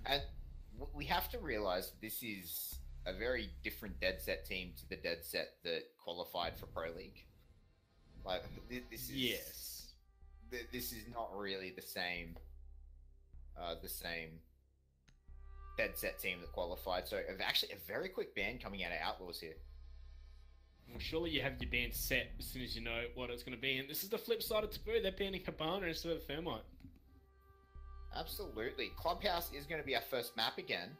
And we have to realize this is a very different DedSet team to the DedSet that qualified for Pro League. Like this is this is not really the same DedSet team that qualified. So actually a very quick ban coming out of Outlaws here. Well, surely you have your ban set as soon as you know what it's going to be. And this is the flip side of Taboo. They're banning Cabana instead of Thermite. Absolutely. Clubhouse is going to be our first map again,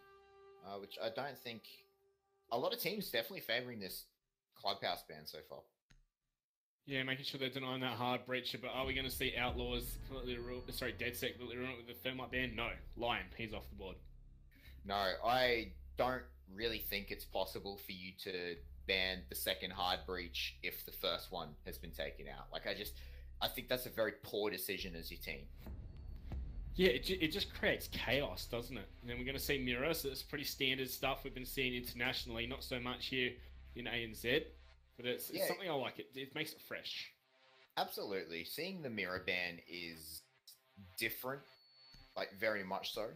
which I don't think... A lot of teams definitely favouring this Clubhouse ban so far. Yeah, making sure they're denying that hard breacher. But are we going to see Outlaws completely DedSet completely ruin it with the Thermite ban? No. Lion, he's off the board. No, I don't really think it's possible for you to ban the second hard breach if the first one has been taken out. Like, I think that's a very poor decision as your team. Yeah, it just creates chaos, doesn't it? And then we're going to see Mirror, so it's pretty standard stuff we've been seeing internationally, not so much here in ANZ, but it's something I like. It makes it fresh. Absolutely. Seeing the Mirror ban is different, like very much so.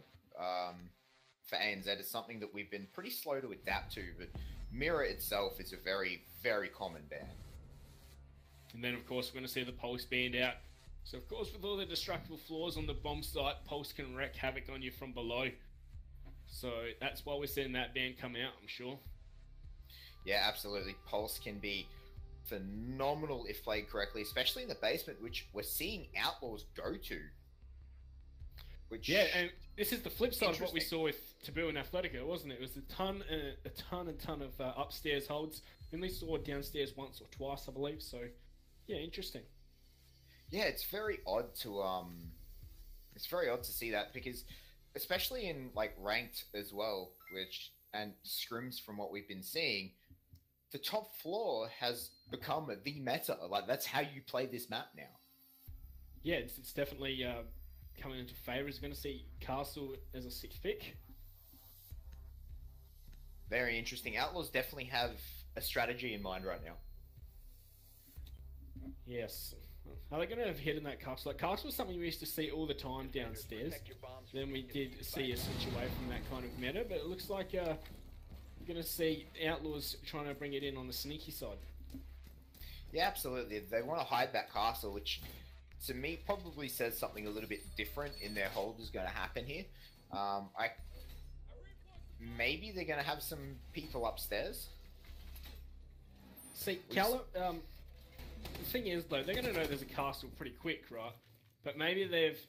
For ANZ, it's something that we've been pretty slow to adapt to, but Mirror itself is a very, very common ban. And then, of course, we're going to see the Pulse banned out. So, of course, with all the destructible floors on the bomb site, Pulse can wreak havoc on you from below. So, that's why we're seeing that ban come out, I'm sure. Yeah, absolutely. Pulse can be phenomenal if played correctly, especially in the basement, which we're seeing Outlaws go to. Which, yeah, and this is the flip side of what we saw with Taboo and Athletica, wasn't it? It was a ton of upstairs holds. We only saw downstairs once or twice, I believe. So, yeah, interesting. Yeah, it's very odd to see that, because especially in like ranked as well, and scrims from what we've been seeing, the top floor has become the meta. Like, that's how you play this map now. Yeah, it's definitely coming into favour. Is going to see Castle as a 6th pick. Very interesting. Outlaws definitely have a strategy in mind right now. Yes. Are they going to have hit in that castle? Like, castle was something we used to see all the time downstairs. Then we did see a switch away from that kind of meta, but it looks like you're going to see Outlaws trying to bring it in on the sneaky side. Yeah, absolutely. They want to hide that castle, which to me probably says something a little bit different in their hold is going to happen here. Maybe they're going to have some people upstairs. See, the thing is, though, they're going to know there's a castle pretty quick, right? But maybe they've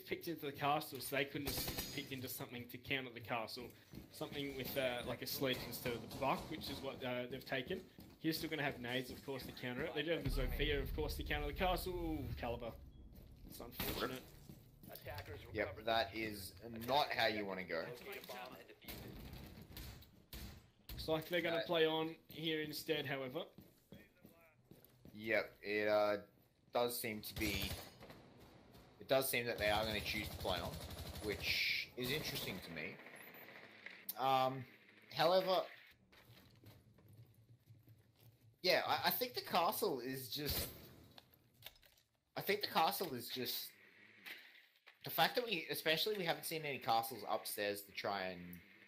picked into the castle, so they couldn't have picked into something to counter the castle. Something with, like a sledge instead of the buck, which is what they've taken. He's still going to have nades, of course, to counter it. They do have the Zofia, of course, to counter the castle. Ooh, Caliber. It's unfortunate. Yep, that is not how you want to go. Looks like they're going to play on here instead, however. Yep, it does seem to be... It does seem that they are going to choose to play on, which is interesting to me. However... Yeah, I think the castle is just... I think the castle is just... The fact that we haven't seen any castles upstairs to try and,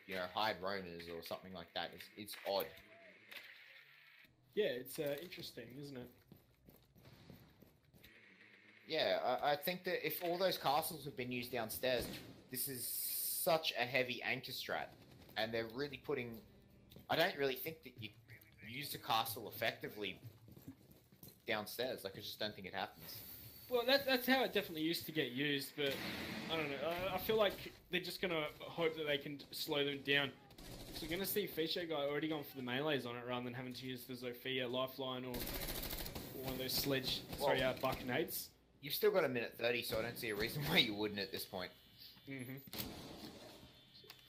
you know, hide roamers or something like that, it's odd. Yeah, it's interesting, isn't it? Yeah, I think that if all those castles have been used downstairs, this is such a heavy anchor strat, and they're really putting... I don't really think that you use the castle effectively downstairs. Like, I just don't think it happens. Well, that's how it definitely used to get used, but I don't know. I feel like they're just going to hope that they can slow them down. So we're going to see Feature Guy already gone for the melees on it rather than having to use the Zofia Lifeline or one of those buck nades. You've still got a minute 30, so I don't see a reason why you wouldn't at this point. Mm-hmm.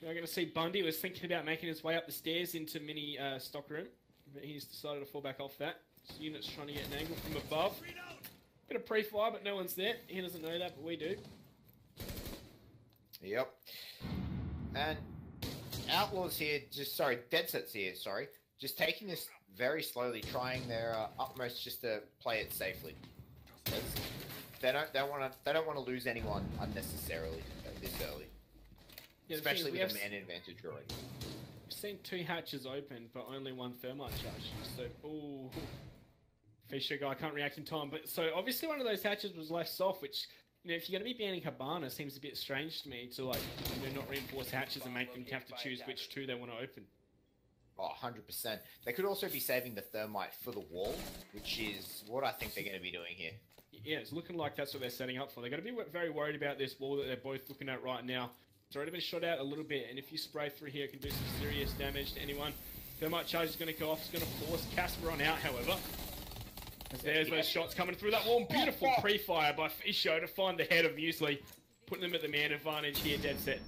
We're going to see Bundy was thinking about making his way up the stairs into mini stock room, but he's decided to fall back off that. So Unit's trying to get an angle from above. Bit of pre-fire, but no one's there. He doesn't know that, but we do. Yep. And Outlaws here, DedSet's here, just taking this very slowly, trying their utmost just to play it safely. They don't want to lose anyone unnecessarily this early. Yeah, especially with a man advantage already. We've seen 2 hatches open, but only 1 thermite charge. So, ooh. Fisher guy can't react in time. But so obviously one of those hatches was left soft, which, you know, if you're going to be banning Cabana, seems a bit strange to me to, like, you know, not reinforce hatches and make them have to choose which 2 they want to open. Oh, 100%. They could also be saving the thermite for the wall, which is what I think they're going to be doing here. Yeah, it's looking like that's what they're setting up for. They're going to be very worried about this wall that they're both looking at right now. It's already been shot out a little bit, and if you spray through here, it can do some serious damage to anyone. Thermite charge is going to go off. It's going to force Casper on out, however. As there's those shots coming through that wall. Beautiful pre-fire by Fisho to find the head of Muesli, putting them at the man advantage here, DedSet.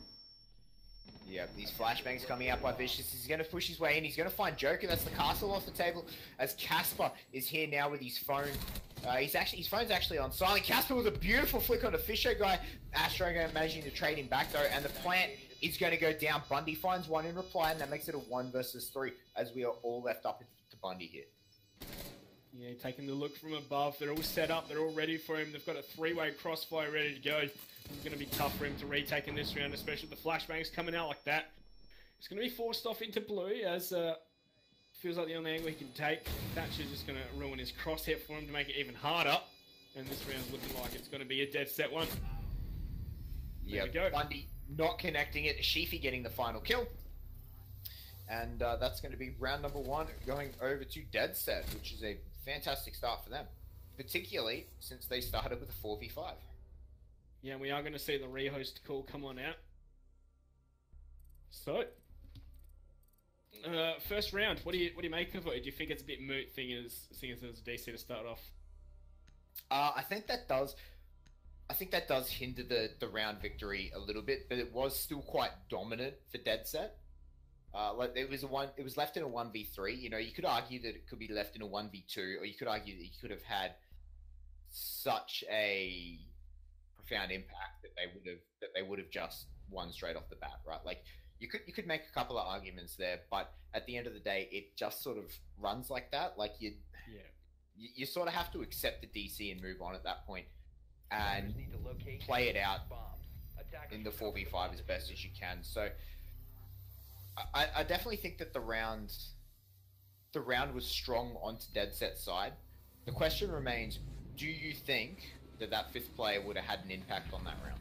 Yeah, these flashbangs coming out by Vicious. He's going to push his way in. He's going to find Joker. That's the castle off the table. As Casper is here now with his phone. His phone's actually on silent. Casper with a beautiful flick on the Fisher guy. Astro managing to trade him back though, and the plant is going to go down. Bundy finds one in reply, and that makes it a 1 versus 3 as we are all left up to Bundy here. Yeah, taking the look from above. They're all set up. They're all ready for him. They've got a 3-way crossfire ready to go. It's going to be tough for him to retake in this round, especially with the flashbangs coming out like that. He's going to be forced off into blue as feels like the only angle he can take. Thatcher's just going to ruin his crosshair for him to make it even harder. And this round's looking like it's going to be a DedSet one. Yeah, Bundy not connecting it. Sheafy getting the final kill. And that's going to be round number 1 going over to DedSet, which is a fantastic start for them. Particularly since they started with a 4v5. Yeah, we are going to see the rehost call come on out. So, first round, what do you make of it? Do you think it's a bit moot seeing as there's a DC to start off? I think that does hinder the round victory a little bit, but it was still quite dominant for DedSet. Like it was left in a 1v3. You know, you could argue that it could be left in a 1v2, or you could argue that you could have had such a profound impact that they would have just won straight off the bat, right? Like you could make a couple of arguments there, but at the end of the day, it just sort of runs like that. Like you sort of have to accept the DC and move on at that point, and play it out in the 4v5 as best as you can. So I definitely think that the round was strong onto DedSet's side. The question remains: do you think that 5th player would have had an impact on that round?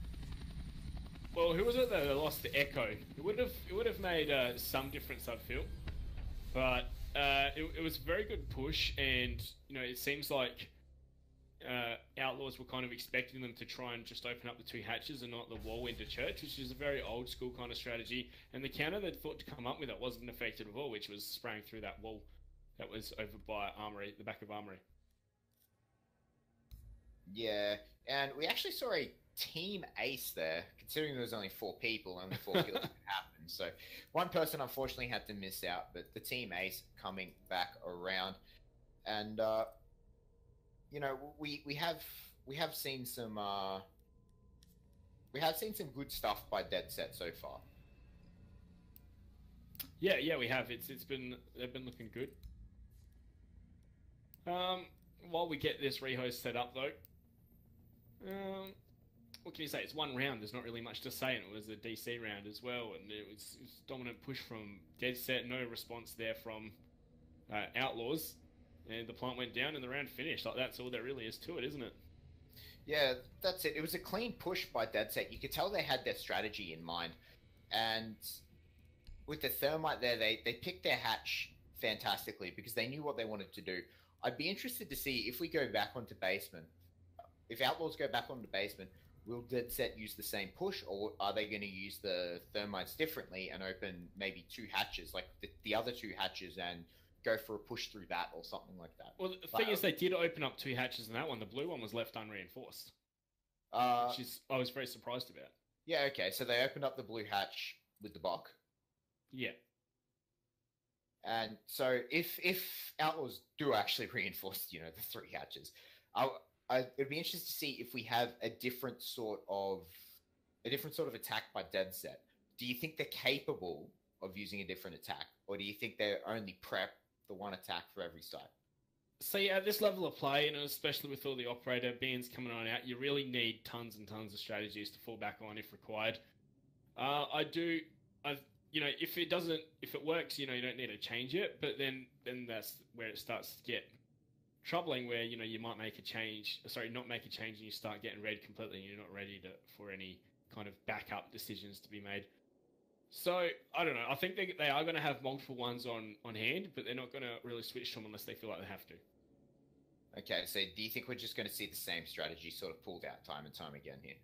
Well, who was it that lost to Echo? It would have made some difference, I feel. But it was a very good push, and you know it seems like Outlaws were kind of expecting them to try and just open up the 2 hatches and not the wall into church, which is a very old school kind of strategy. And the counter they thought to come up with it wasn't effective at all, which was spraying through that wall that was over by Armory, the back of Armory. Yeah, and we actually saw a team ace there, considering there was only 4 people, only 4 kills could happen. So one person unfortunately had to miss out, but the team ace coming back around, and you know we have seen some good stuff by DedSet so far. Yeah, we have. They've been looking good. While we get this rehost set up though. What can you say? It's 1 round. There's not really much to say, and it was a DC round as well. And it was dominant push from DedSet. No response there from Outlaws, and the plant went down, and the round finished. Like that's all there really is to it, isn't it? Yeah, that's it. It was a clean push by DedSet. You could tell they had their strategy in mind, and with the thermite there, they picked their hatch fantastically because they knew what they wanted to do. I'd be interested to see if we go back onto basement. If Outlaws go back onto basement, will DedSet use the same push, or are they going to use the thermites differently and open maybe 2 hatches, like the other 2 hatches, and go for a push through that or something like that? Well, the thing is, they did open up 2 hatches in that one. The blue one was left unreinforced, which I was very surprised about. Yeah, okay, so they opened up the blue hatch with the Bok. Yeah. And so if Outlaws do actually reinforce, you know, the 3 hatches, it'd be interesting to see if we have a different sort of attack by DedSet. Do you think they're capable of using a different attack, or do you think they only prep the 1 attack for every site? So yeah, at this level of play, and especially with all the operator bans coming on out, you really need tons and tons of strategies to fall back on if required. I do. You know, if it works, you know, you don't need to change it. But then that's where it starts to get troubling, where you know you might make a change. Sorry, not make a change, and you start getting red completely, and you're not ready for any kind of backup decisions to be made. So I don't know. I think they are going to have multiple ones on hand, but they're not going to really switch to them unless they feel like they have to. Okay, so do you think we're just going to see the same strategy sort of pulled out time and time again here?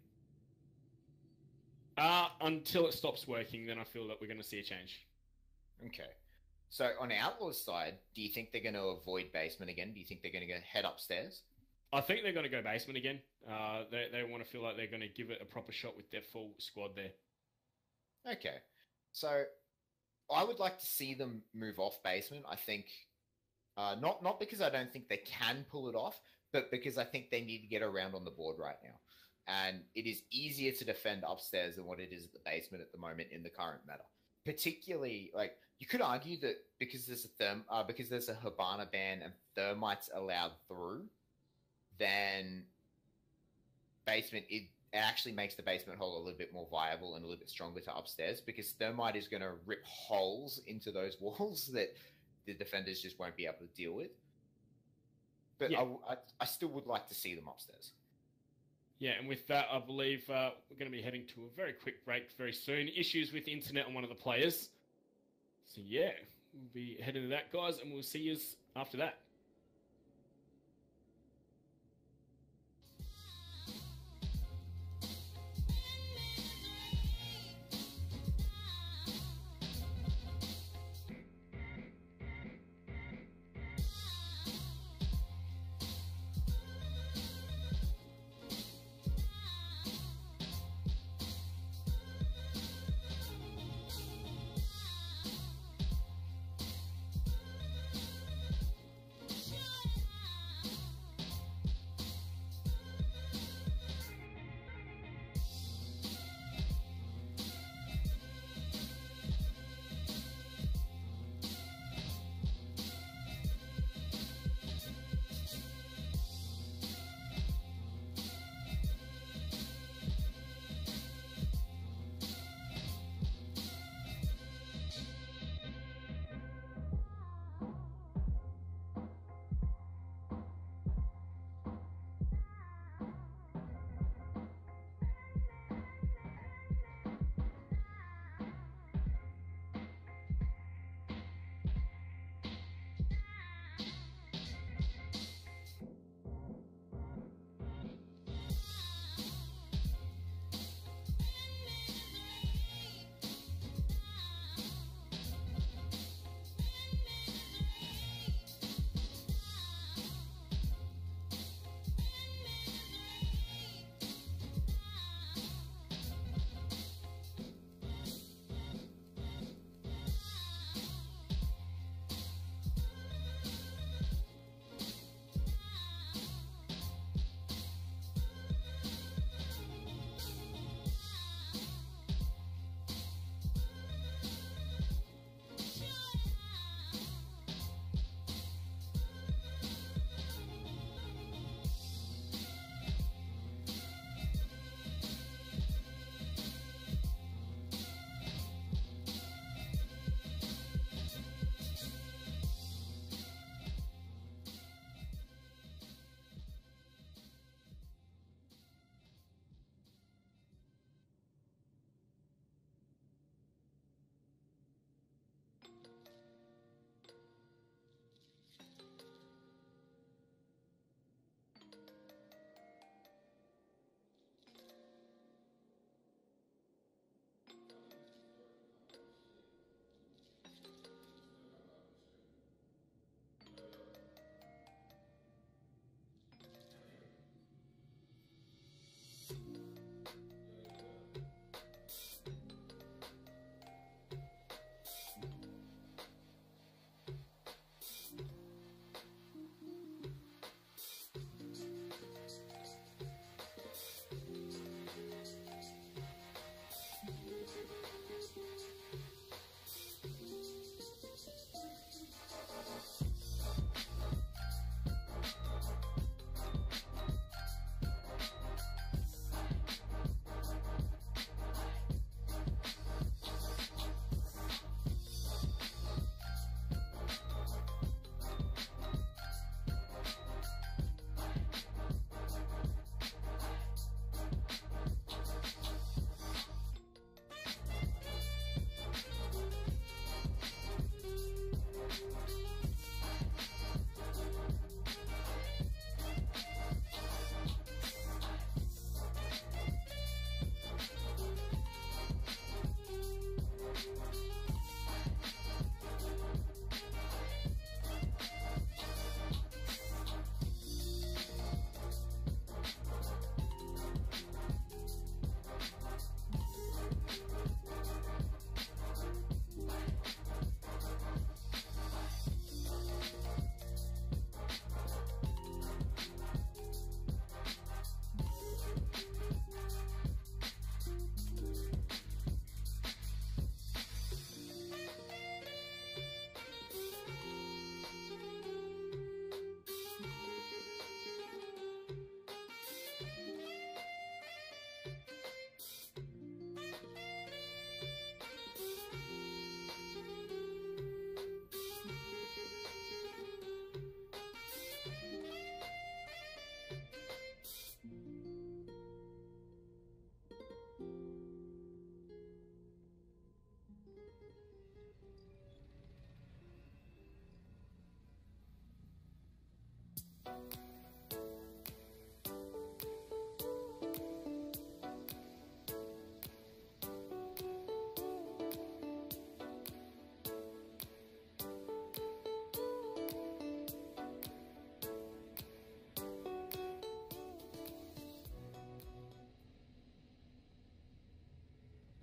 Until it stops working, then I feel that we're going to see a change. Okay. So on Outlaws' side, do you think they're going to avoid basement again? Do you think they're going to go head upstairs? I think they're going to go basement again. They want to feel like they're going to give it a proper shot with their full squad there. Okay. So I would like to see them move off basement. I think not because I don't think they can pull it off, but because I think they need to get around on the board right now. And it is easier to defend upstairs than what it is at the basement at the moment in the current meta. Particularly, like, you could argue that because there's a Hibana ban and Thermite's allowed through, then basement, it actually makes the basement hole a little bit more viable and a little bit stronger to upstairs, because Thermite is going to rip holes into those walls that the defenders just won't be able to deal with. But yeah. I still would like to see them upstairs. Yeah, and with that, I believe we're going to be heading to a very quick break very soon. Issues with internet on one of the players. So yeah, we'll be heading to that, guys, and we'll see you after that.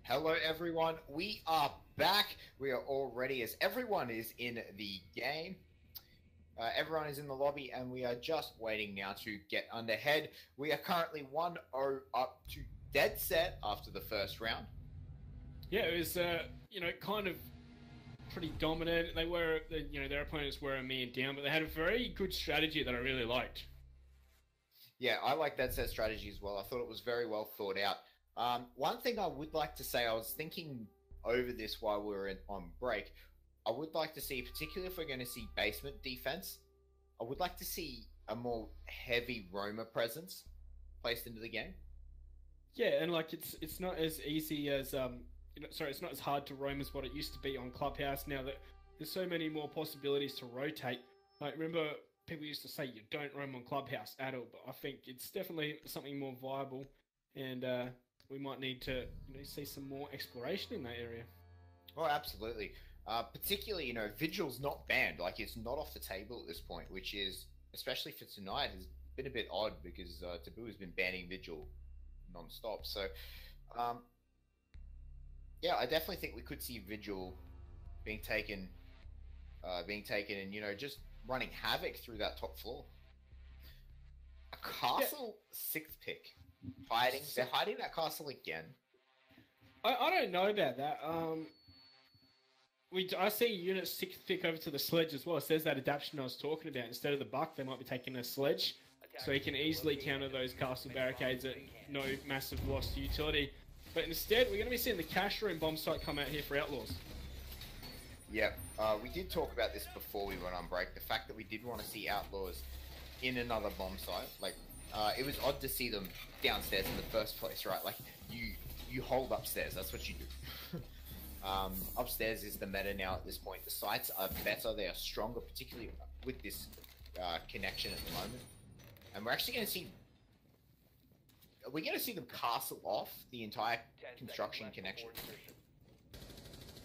Hello everyone, we are back. We are all ready as everyone is in the game. Everyone is in the lobby and we are just waiting now to get underhead. We are currently 1-0 up to DedSet after the first round. Yeah, it was, kind of pretty dominant. They were, their opponents were a man down, but they had a very good strategy that I really liked. Yeah, I like DedSet's strategy as well. I thought it was very well thought out. One thing I would like to say, I was thinking over this while we were on break. I would like to see, particularly if we're going to see basement defense, I would like to see a more heavy roamer presence placed into the game. Yeah, and like it's not as easy as it's not as hard to roam as what it used to be on Clubhouse. Now that there's so many more possibilities to rotate. Like remember, people used to say you don't roam on Clubhouse at all, but I think it's definitely something more viable, and we might need to see some more exploration in that area. Oh, absolutely. Particularly, Vigil's not banned. Like, it's not off the table at this point, which is, especially for tonight, has been a bit odd because Taboo has been banning Vigil non-stop. So, yeah, I definitely think we could see Vigil being taken and, just running havoc through that top floor. A castle sixth pick. They're hiding that castle again. I don't know about that. I see unit 6 pick over to the sledge as well. It says that adaptation I was talking about. Instead of the buck, they might be taking a sledge, so he can easily counter those castle barricades at no massive loss to utility. But instead, we're going to be seeing the cash room bomb site come out here for Outlaws. Yeah, we did talk about this before we went on break. The fact that we did want to see Outlaws in another bomb site, like it was odd to see them downstairs in the first place, right? Like you hold upstairs. That's what you do. Upstairs is the meta now at this point. The sites are better. They are stronger, particularly with this connection at the moment. And we're actually going to see... We're going to see them castle off the entire construction connection.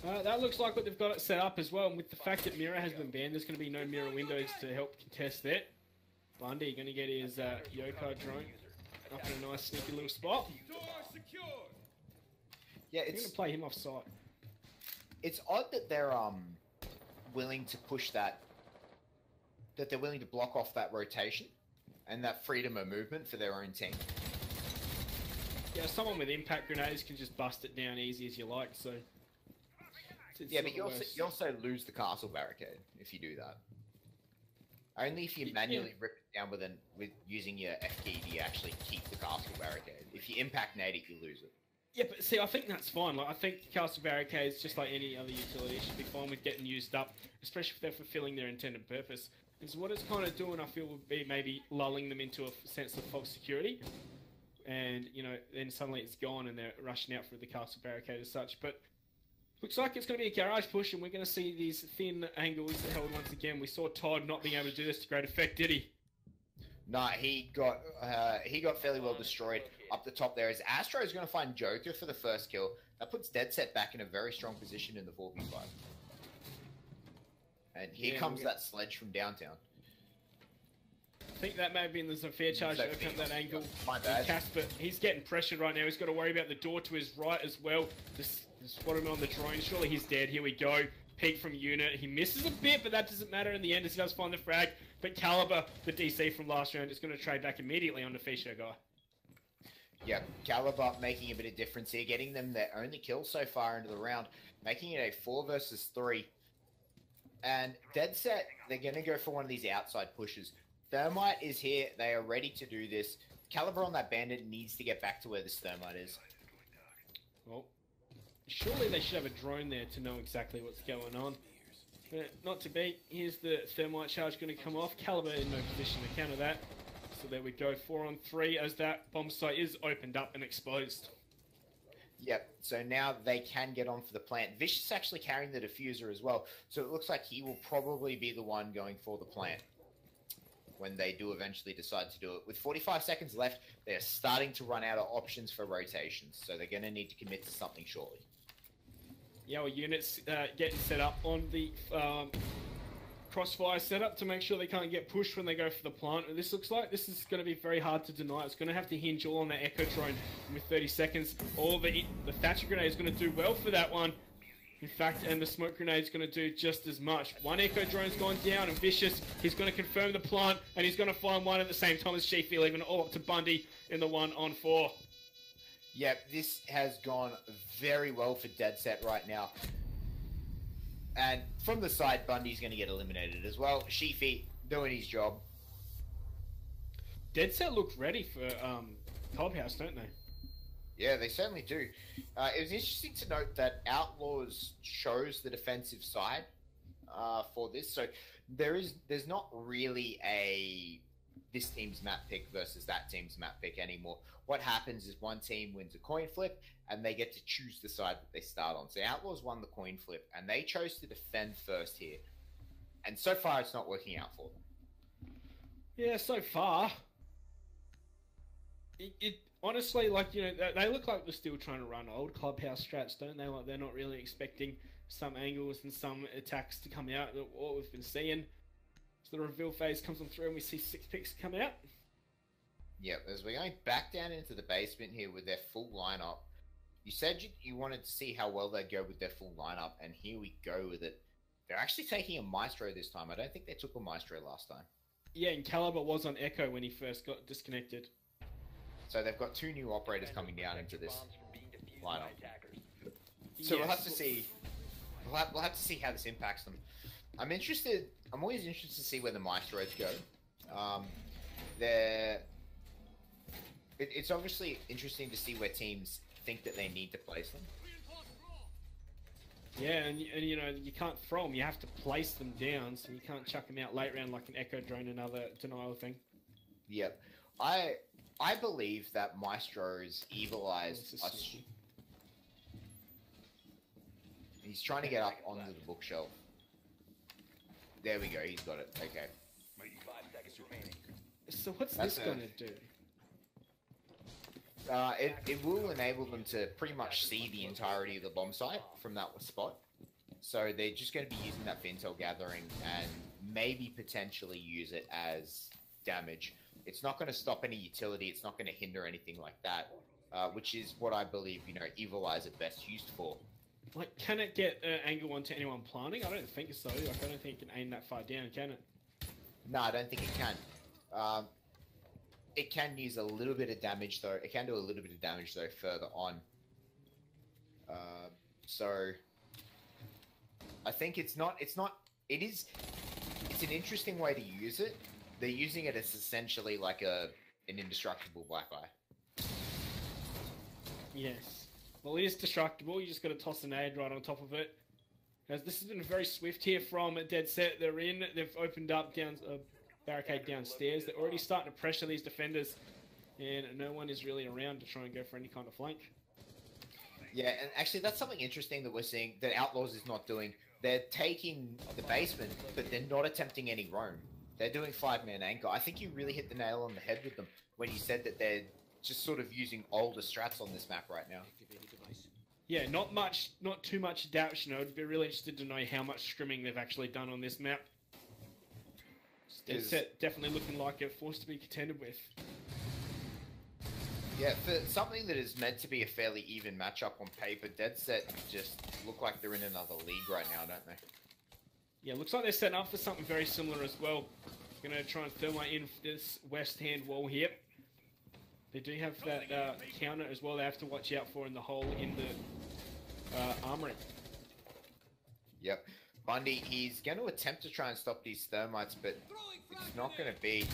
That looks like what they've got it set up as well. And with the fact that mirror has been banned, there's going to be no mirror windows to help contest that. Bundy going to get his Yokai drone up in a nice sneaky little spot. Yeah, it's going to play him off site. It's odd that they're willing to push that they're willing to block off that rotation and that freedom of movement for their own team. Yeah, someone with impact grenades can just bust it down easy as you like, so... Yeah, but you also lose the castle barricade if you do that. Only if you manually rip it down with using your F key do you actually keep the castle barricade. If you impact nade it, you lose it. Yeah, but see, I think that's fine. Like, I think castle barricades, just like any other utility, should be fine with getting used up, especially if they're fulfilling their intended purpose. Because what it's kind of doing, I feel, would be maybe lulling them into a sense of false security. And, then suddenly it's gone and they're rushing out for the castle barricade as such. But looks like it's going to be a garage push and we're going to see these thin angles held once again. We saw Todd not being able to do this to great effect, did he? No, he got fairly well destroyed up the top there. As Astro is going to find Joker for the first kill. That puts DedSet back in a very strong position in the 4v5. And here comes that sledge from downtown. I think that may have been there's a fair charge to open up that angle. My bad. Casper, he's getting pressured right now. He's got to worry about the door to his right as well. Just spot him on the drone. Surely he's dead. Here we go. Peek from unit. He misses a bit, but that doesn't matter in the end as he does find the frag. But Caliber, the DC from last round, is going to trade back immediately on the Fisher guy. Yeah, Caliber making a bit of difference here, getting them their only kill so far into the round, making it a 4 versus 3. And DedSet, they're going to go for one of these outside pushes. Thermite is here. They are ready to do this. Caliber on that bandit needs to get back to where this Thermite is. Well, surely they should have a drone there to know exactly what's going on. But not to be. Here's the Thermite charge going to come off. Caliber in no position to counter that. So there we go, 4 on 3 as that bomb site is opened up and exposed. Yep, so now they can get on for the plant. Vish is actually carrying the diffuser as well, so it looks like he will probably be the one going for the plant when they do eventually decide to do it. With 45 seconds left, they're starting to run out of options for rotations, so they're going to need to commit to something shortly. Yeah, well, units getting set up on the crossfire setup to make sure they can't get pushed when they go for the plant. And this looks like this is going to be very hard to deny. It's going to have to hinge all on the Echo drone with 30 seconds. All the Thatcher grenade is going to do well for that one. In fact, and the smoke grenade is going to do just as much. One Echo drone's gone down, and Vicious, he's going to confirm the plant, and he's going to find one at the same time as Sheafy, leaving it all up to Bundy in the 1-on-4. Yep, this has gone very well for DedSet right now. And from the side, Bundy's going to get eliminated as well. Sheafy doing his job. DedSet look ready for Clubhouse, don't they? Yeah, they certainly do. It was interesting to note that Outlaws chose the defensive side for this, so there's not really this team's map pick versus that team's map pick anymore. What happens is one team wins a coin flip, and they get to choose the side that they start on. So Outlaws won the coin flip, and they chose to defend first here. And so far, it's not working out for them. Yeah, so far. It honestly, like, you know, they look like they're still trying to run old Clubhouse strats, don't they? Like, they're not really expecting some angles and some attacks to come out, what we've been seeing. So the reveal phase comes on through, and we see 6 picks come out. Yep, as we're going back down into the basement here with their full lineup. You said you wanted to see how well they'd go with their full lineup, and here we go with it. They're actually taking a Maestro this time. I don't think they took a Maestro last time. Yeah, and Caliber was on Echo when he first got disconnected. So they've got 2 new operators coming down into this lineup. So we'll have to see. We'll have to see how this impacts them. I'm always interested to see where the Maestros go. It's obviously interesting to see where teams think that they need to place them. Yeah, and you know, you can't throw them, you have to place them down, so you can't chuck them out late round like an Echo drone, another denial thing. Yep. I believe that Maestro's evilized us. He's trying to get up onto the bookshelf. There we go, he's got it. Okay. So what's this going to do? It will enable them to pretty much see the entirety of the bomb site from that spot. So they're just going to be using that for intel gathering and maybe potentially use it as damage. It's not going to stop any utility. It's not going to hinder anything like that, which is what I believe, you know, Evil Eye is at best used for. Like, can it get angle onto anyone planting? I don't think so. Like, I don't think it can aim that far down, can it? No, I don't think it can. It can use a little bit of damage, though. It can do a little bit of damage, though, further on. So I think it's an interesting way to use it. They're using it as essentially like an indestructible Black Eye. Yes. Well, it is destructible. You just got to toss a nade right on top of it. As this has been very swift here from DedSet. They're in. They've opened up down a barricade downstairs. They're already starting to pressure these defenders, and no one is really around to try and go for any kind of flank. Yeah, and actually that's something interesting that we're seeing that Outlaws is not doing. They're taking the basement, but they're not attempting any roam. They're doing 5-man anchor. I think you really hit the nail on the head with them when you said that they're just sort of using older strats on this map right now. Yeah, not too much adaptation. I'd be really interested to know how much scrimming they've actually done on this map. DedSet definitely looking like a force to be contended with. Yeah, for something that is meant to be a fairly even matchup on paper, DedSet just look like they're in another league right now, don't they? Yeah, looks like they're setting up for something very similar as well. Going to try and thermite in this west hand wall here. They do have that counter as well they have to watch out for in the hole in the armory. Yep. Bundy, he's going to attempt to try and stop these thermites, but it's not going to be.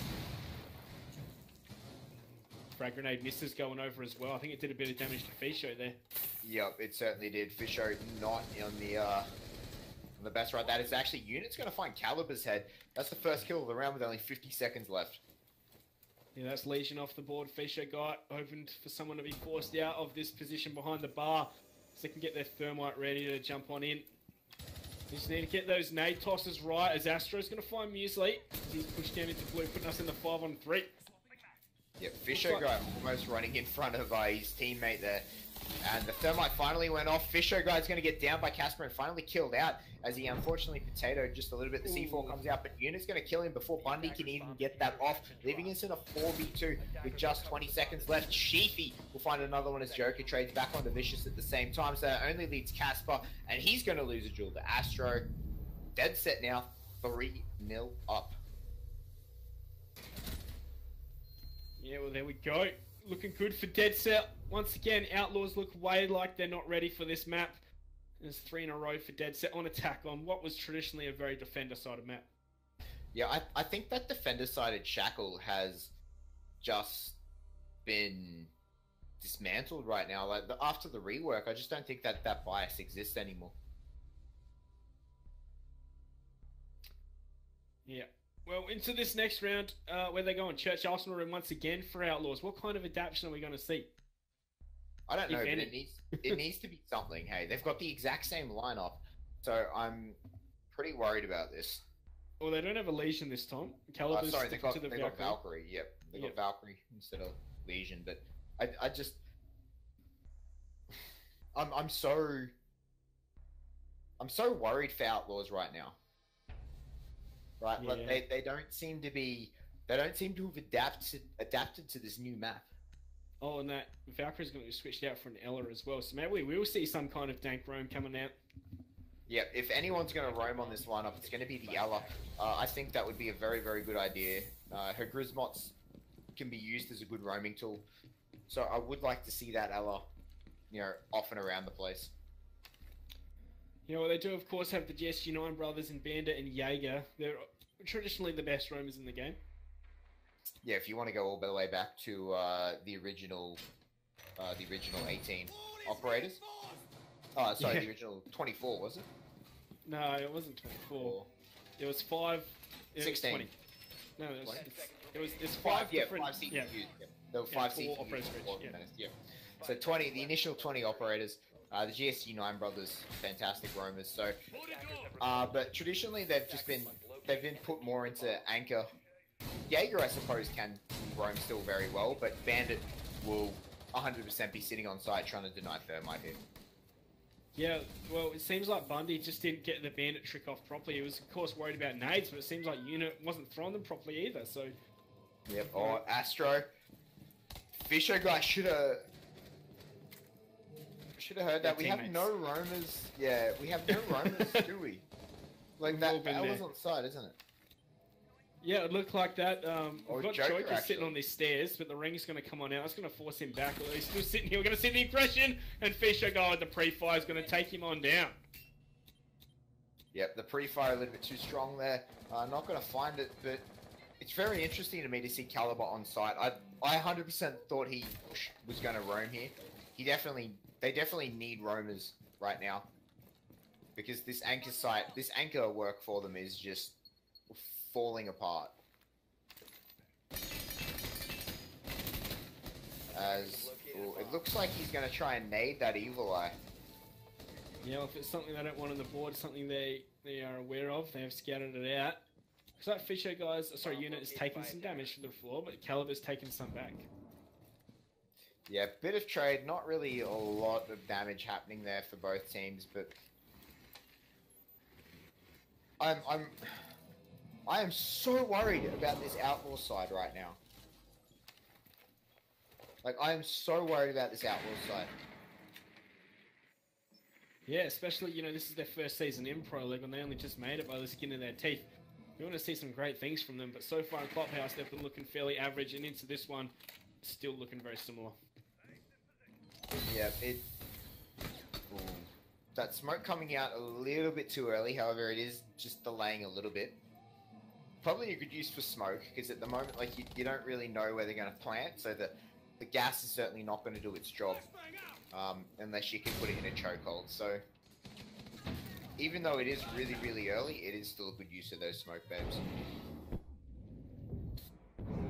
Frag grenade misses going over as well. I think it did a bit of damage to Fisho there. Yep, it certainly did. Fisho not on the best right. That is actually Unit's going to find Caliber's head. That's the first kill of the round with only 50 seconds left. Yeah, that's Legion off the board. Fisho got opened for someone to be forced out of this position behind the bar so they can get their thermite ready to jump on in. We just need to get those nade tosses right as Astro's going to find Muesli. He's pushed down into blue, putting us in the 5-on-3. Yep, Fisho guy almost running in front of his teammate there. And the thermite finally went off. Fisher guy's going to get down by Casper and finally killed out as he unfortunately potatoed just a little bit. The C4 comes out, but Unit's going to kill him before Bundy can even get that off, leaving us in a 4v2 with just 20 seconds left. Sheafy will find another one as Joker trades back onto Vicious at the same time, so that only leads Casper, and he's going to lose a duel to Astro. DedSet now 3-0 up. Yeah, well, there we go. Looking good for DedSet. Once again, Outlaws look way like they're not ready for this map. There's 3 in a row for DedSet on attack on what was traditionally a very defender-sided map. Yeah, I think that defender-sided Shackle has just been dismantled right now. Like after the rework, I just don't think that that bias exists anymore. Yeah. Well, into this next round, where they go on Church Arsenal room once again for Outlaws. What kind of adaptation are we going to see? I don't know, but it needs to be something. Hey, they've got the exact same lineup, so I'm pretty worried about this. Well, they don't have a Legion this time. Caliber's sorry, they got Valkyrie. Valkyrie. Yep, they got Valkyrie instead of Legion. But I just, I'm so worried for Outlaws right now. Right, Yeah. like they don't seem to have adapted to this new map. Oh, and that Valkyrie's going to be switched out for an Ella as well. So maybe we will see some kind of dank roam coming out. Yeah, if anyone's going to roam on this lineup, it's going to be the Ella. I think that would be a very, very good idea. Her Grismots can be used as a good roaming tool. So I would like to see that Ella, off and around the place. You know, well, they do, of course, have the GSG9 brothers and Bandit and Jaeger. They're traditionally the best roamers in the game. Yeah, if you want to go all the way back to the original 18 operators. Oh, sorry, Yeah. the original 24, was it? No, it wasn't 24. It was 5. It 16. Was 20. No, it was it's 5 5 different. 5 CPUs. Yeah. Yeah. There were 5 4 CPUs. operators for each, Yeah. So 20, the initial 20 operators. The GSG9 brothers, fantastic roamers. So, but traditionally they've been put more into anchor. Jaeger, I suppose, can roam still very well, but Bandit will 100% be sitting on site trying to deny thermite here. Yeah, well, it seems like Bundy just didn't get the Bandit trick off properly. He was, of course, worried about nades, but it seems like Unit wasn't throwing them properly either, so... Yep, oh, Astro. Fisher guy should have heard that. We have no roamers. Yeah, we have no roamers, do we? Like, that was on site, isn't it? Yeah, it looked like that. We've got Joker sitting on these stairs, but the ring's going to come on out. That's going to force him back. He's still sitting here. We're going to see the aggression, and Fisher guy with the pre-fire is going to take him on down. Yep, the pre-fire a little bit too strong there. Not going to find it, but it's very interesting to me to see Caliber on site. I 100% thought he was going to roam here. They definitely need roamers right now, because this anchor work for them is just falling apart. It looks like he's going to try and nade that Evil Eye. Yeah, well, if it's something they don't want on the board, something they are aware of, they have scouted it out. Looks like Fisher Unit is taking some damage to the floor, but Caliber's taking some back. Yeah, bit of trade, not really a lot of damage happening there for both teams, but I am so worried about this Outlaw side right now. Like, I am so worried about this Outlaw side. Yeah, especially, this is their first season in Pro League, and they only just made it by the skin of their teeth. We want to see some great things from them, but so far in Clubhouse, they've been looking fairly average, and into this one, still looking very similar. Yeah, that smoke coming out a little bit too early, however, it is just delaying a little bit. Probably a good use for smoke, because at the moment, like, you don't really know where they're going to plant, so the gas is certainly not going to do its job, unless you can put it in a chokehold. So, even though it is really, really early, it is still a good use of those smoke babes.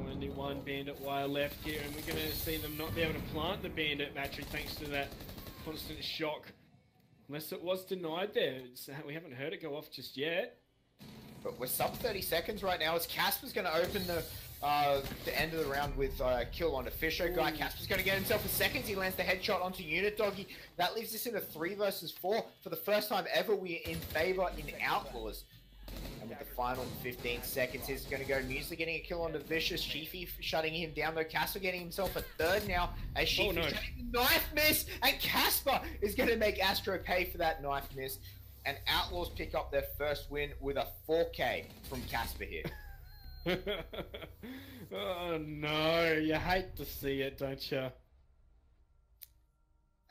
Only one Bandit wire left here, and we're going to see them not be able to plant the Bandit battery thanks to that constant shock. Unless it was denied there. We haven't heard it go off just yet. But we're sub 30 seconds right now as Casper's going to open the end of the round with kill on a Fisher guy. Casper's going to get himself a second. He lands the headshot onto Unit Doggy. That leaves us in a 3 versus 4. For the first time ever, we're in favor in Outlaws. And with the final 15 seconds, he's going to go Muesli getting a kill onto Vicious. Sheefy shutting him down, though. Casper getting himself a third now. As Sheefy shutting the knife miss. And Casper is going to make Astro pay for that knife miss. And Outlaws pick up their first win with a 4K from Casper here. Oh no, you hate to see it, don't you?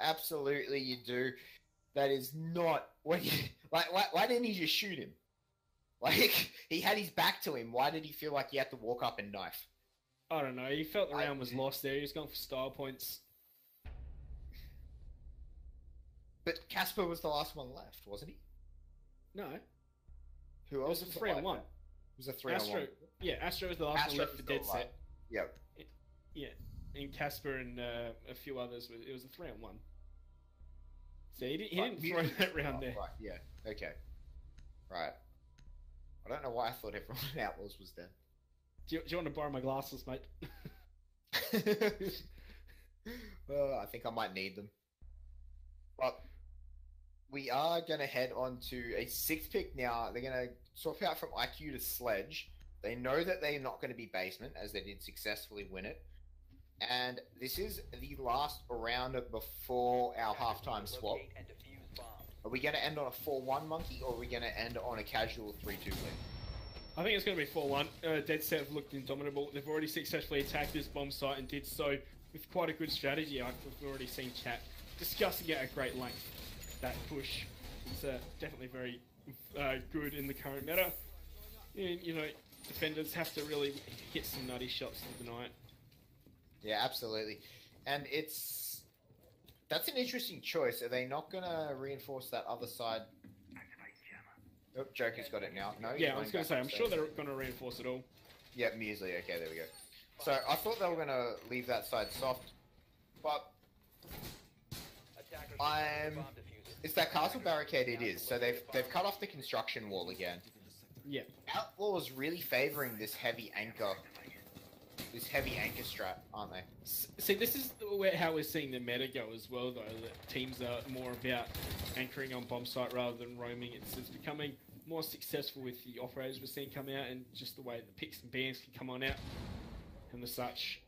Absolutely, you do. That is not what you, like. Why didn't he just shoot him? Like, he had his back to him. Why did he feel like he had to walk up and knife? I don't know. He felt the round was lost there. He was going for style points. But Casper was the last one left, wasn't he? No. Who else? It was a 3-on-1. It was a 3-on-1. Yeah, Astro was the last one left for DedSet. Yep. Yeah, and Casper and a few others. It was a 3-on-1. So he didn't throw that round there. Right, yeah. Okay. Right. I don't know why I thought everyone in Outlaws was dead. Do you want to borrow my glasses, mate? I think I might need them. But we are going to head on to a 6th pick now. They're going to swap out from IQ to Sledge. They know that they're not going to be basement, as they did successfully win it. And this is the last round before our halftime swap. Are we going to end on a 4-1 monkey, or are we going to end on a casual 3-2 win? I think it's going to be 4-1. DedSet have looked indomitable. They've already successfully attacked this bomb site and did so with quite a good strategy. I've already seen chat discussing it at great length. That push is definitely very good in the current meta. And, you know, defenders have to really hit some nutty shots to deny it. Yeah, absolutely. And that's an interesting choice. Are they not going to reinforce that other side? Oh, Joker's got it now. No. Yeah, I was going to say, I'm sure they're going to reinforce it all. Yeah, Muesli. Okay, there we go. So I thought they were going to leave that side soft, but it's that castle barricade. It is. So they've cut off the construction wall again. Yeah. Outlaws really favouring this heavy anchor strat, aren't they? See, this is how we're seeing the meta go as well, though. That teams are more about anchoring on bomb site rather than roaming. It's becoming more successful with the operators we're seeing come out, and just the way the picks and bans can come on out and the such.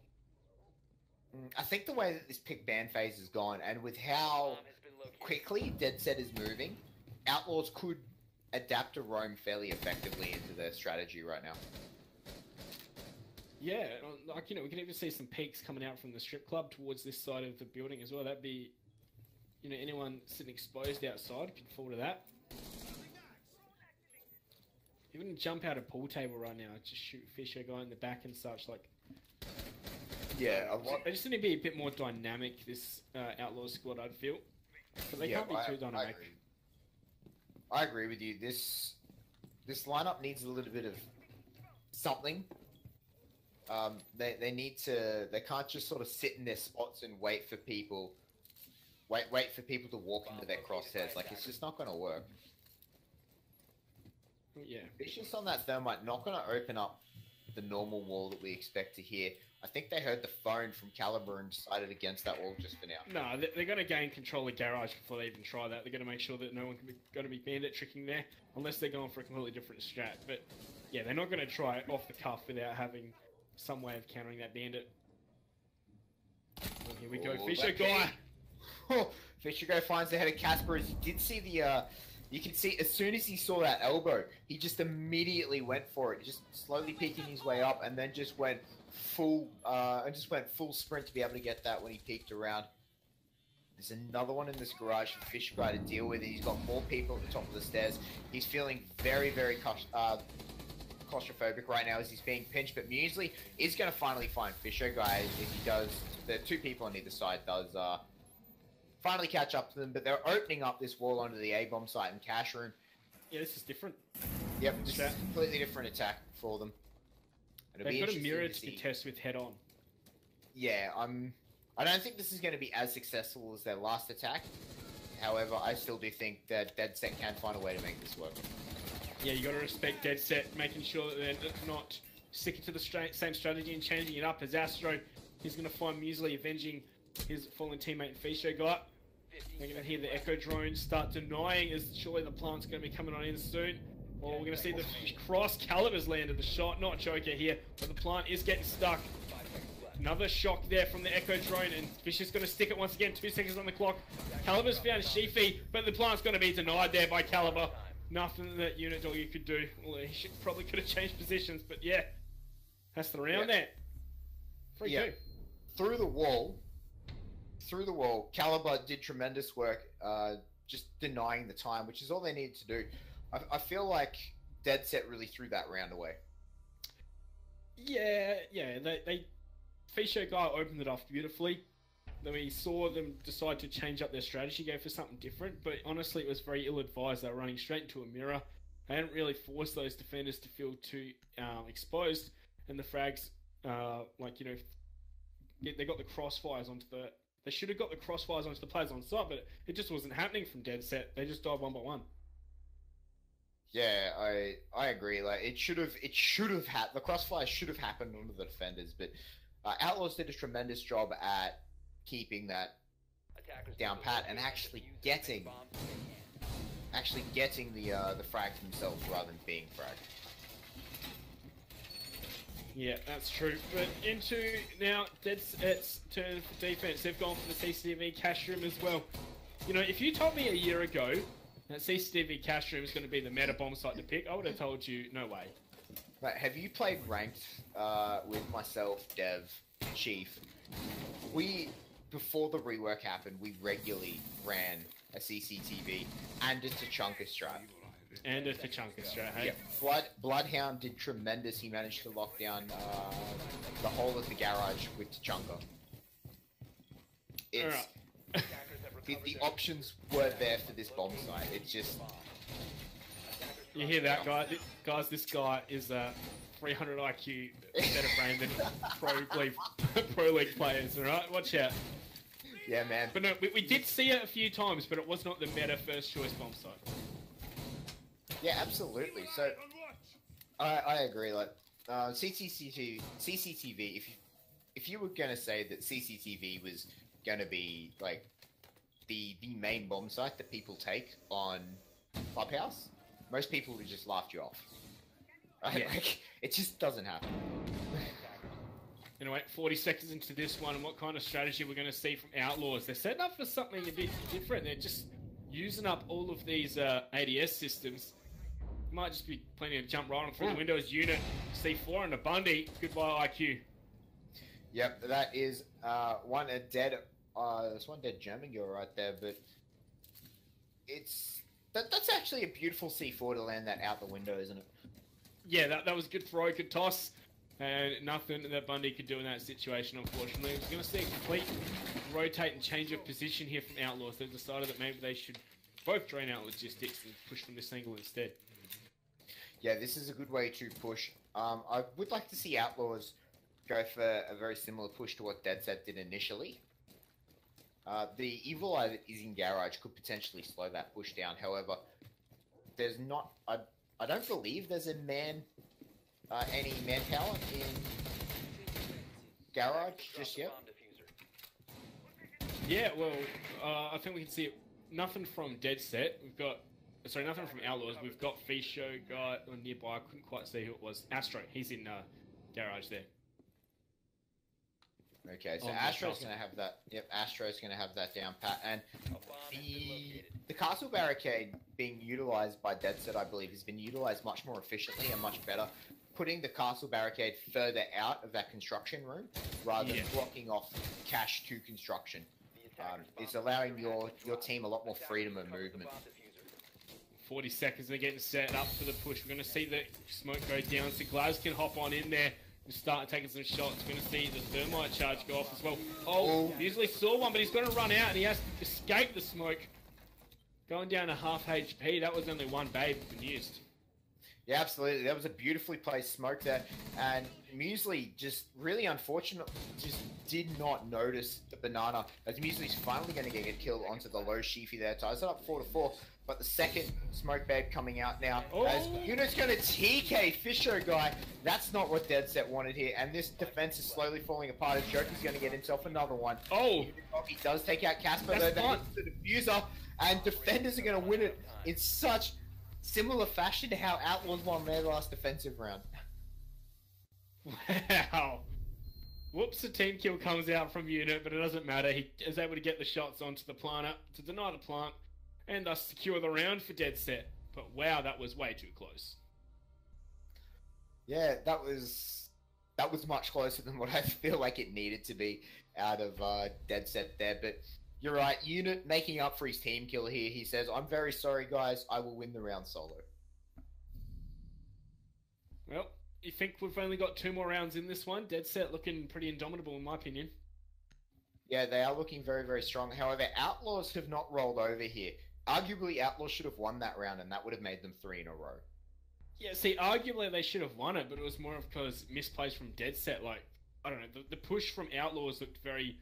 I think the way that this pick ban phase has gone, and with how quickly DedSet is moving, Outlaws could adapt to roam fairly effectively into their strategy right now. Yeah, like, you know, we can even see some peaks coming out from the strip club towards this side of the building as well. That'd be, you know, anyone sitting exposed outside could fall to that. Even jump out a pool table right now, just shoot Fisher guy in the back and such. Like, yeah, they just need to be a bit more dynamic. This Outlaws squad, I'd feel, but they can't be too dynamic. I agree with you. This lineup needs a little bit of something. They can't just sort of sit in their spots and wait for people to walk into their crosshairs. Like, it's just not going to work. Yeah. Vicious on that thermite, not going to open up the normal wall that we expect to hear. I think they heard the phone from Caliber and decided against that wall just for now. No, they're going to gain control of garage before they even try that. They're going to make sure that no one can going to be bandit tricking there, unless they're going for a completely different strat. But yeah, they're not going to try it off the cuff without having some way of countering that bandit. Well, here we go, Fisher guy. Fisher guy finds the head of Casper. As you did see the, you can see as soon as he saw that elbow, he just immediately went for it, just slowly peeking his way up, and then just went full sprint to be able to get that when he peeked around. There's another one in this garage for Fisher guy to deal with. He's got more people at the top of the stairs. He's feeling very, very claustrophobic right now as he's being pinched, but Muesli is going to finally find Fisher guy. If he does, the two people on either side does finally catch up to them, but they're opening up this wall onto the A-bomb site and cash room. Yeah, this is different. Yep, this is a completely different attack for them. They've got a mirror to contest with head on. Yeah, I don't think this is going to be as successful as their last attack. However, I still do think that DedSet can find a way to make this work. Yeah, you got to respect DedSet, making sure that they're not sticking to the same strategy and changing it up as Astro. He's going to find Muesli avenging his fallen teammate Fisho guy. We're going to hear the Echo drone start denying as surely the plant's going to be coming on in soon. Or we're going to see the cross. Caliber's landed the shot, not Joker here, but the plant is getting stuck. Another shock there from the Echo drone, and Fish is going to stick it once again. 2 seconds on the clock. Caliber's found Shifi, but the plant's going to be denied there by Caliber. Nothing that Unit Dog you could do. Well, he probably could have changed positions, but yeah. That's the round there. 3-2. Through the wall, Caliber did tremendous work just denying the time, which is all they needed to do. I feel like DedSet really threw that round away. Yeah, they Fisho guy opened it off beautifully. Then we saw them decide to change up their strategy, go for something different, but honestly it was very ill-advised. They were running straight into a mirror. They hadn't really forced those defenders to feel too exposed, and the frags, they got the crossfires onto the... They should have got the crossfires onto the players on site, but it just wasn't happening from DedSet. They just died one by one. Yeah, I agree. Like it should have had the crossfire should have happened onto the defenders, but Outlaws did a tremendous job at keeping that down pat and actually getting the frag themselves rather than being fragged. Yeah, that's true. But into now DedSet's turn for defense. They've gone for the CCTV cash room as well. You know, if you told me a year ago that CCTV cash room is going to be the meta bomb site to pick, I would have told you no way. Right, have you played ranked with myself, Dev, Chief? Before the rework happened, we regularly ran a CCTV and a Tachanka strat. And a Tachanka strat, hey? Yeah, Bloodhound did tremendous. He managed to lock down the whole of the garage with Tachanka. It's... The options were there for this bomb site. It's just... You hear that, guys? This guy is 300 IQ better brain than Pro League players, alright? Watch out. Yeah, man. But no, we did see it a few times, but it was not the meta first choice bomb site. Yeah, absolutely. So, I agree. Like, CCTV, if you were going to say that CCTV was going to be, like, the main bomb site that people take on Clubhouse, most people would just laugh you off. Right? Yeah. Like, it just doesn't happen. Anyway, 40 seconds into this one, and what kind of strategy we're going to see from Outlaws. They're setting up for something a bit different. They're just using up all of these ADS systems. Might just be planning to jump right on through the windows unit. C4 and a Bundy. Goodbye, IQ. Yep, that is there's one dead German girl right there, but that's actually a beautiful C4 to land that out the window, isn't it? Yeah, that was a good throw, good toss, and nothing that Bundy could do in that situation, unfortunately. We're going to see a complete rotate and change of position here from Outlaws. They've decided that maybe they should both drain out logistics and push from this angle instead. Yeah, this is a good way to push. I would like to see Outlaws go for a very similar push to what DedSet did initially. The Evil Eye that is in Garage could potentially slow that push down. However, there's not... I don't believe there's any manpower in Garage just yet. Yeah, well, I think we can see it. Nothing from DedSet. Nothing from Outlaws. We've got Fisho guy nearby. I couldn't quite see who it was. Astro. He's in Garage there. Okay, so Astro's going to have that. Yep, Astro's going to have that down pat, and the castle barricade being utilized by DedSet, I believe, has been utilized much more efficiently and much better. Putting the castle barricade further out of that construction room rather than blocking off cash to construction. It's allowing your team a lot more freedom of movement. 40 seconds, they're getting set up for the push. We're going to see the smoke go down, so Glaz can hop on in there and start taking some shots. We're going to see the thermite charge go off as well. Oh, he usually saw one, but he's going to run out and he has to escape the smoke. Going down to half HP, that was only one babe been used. Yeah, absolutely. That was a beautifully placed smoke there. And Muesli, just really unfortunate, just did not notice the banana. As Muesli's finally going to get a kill onto the low Sheafy there. Ties it up 4-4. But the second smoke bed coming out now. Oh. As Unit's going to TK Fisher guy. That's not what DedSet wanted here. And this defense is slowly falling apart. As Joker's going to get himself another one. Oh! He does take out Casper, That's though. That hits the diffuser. And defenders are going to win it in such similar fashion to how Outlaws won their last defensive round. Wow. Whoops, a team kill comes out from Unit, but it doesn't matter. He is able to get the shots onto the planter to deny the plant, and thus secure the round for DedSet. But wow, that was way too close. Yeah, that was much closer than what I feel like it needed to be out of DedSet there. But you're right, Unit making up for his team kill here. He says, "I'm very sorry, guys. I will win the round solo." Well, you think we've only got 2 more rounds in this one? DedSet looking pretty indomitable, in my opinion. Yeah, they are looking very, very strong. However, Outlaws have not rolled over here. Arguably, Outlaws should have won that round, and that would have made them 3 in a row. Yeah, see, arguably they should have won it, but it was more of because misplays from DedSet. Like, I don't know, the push from Outlaws looked very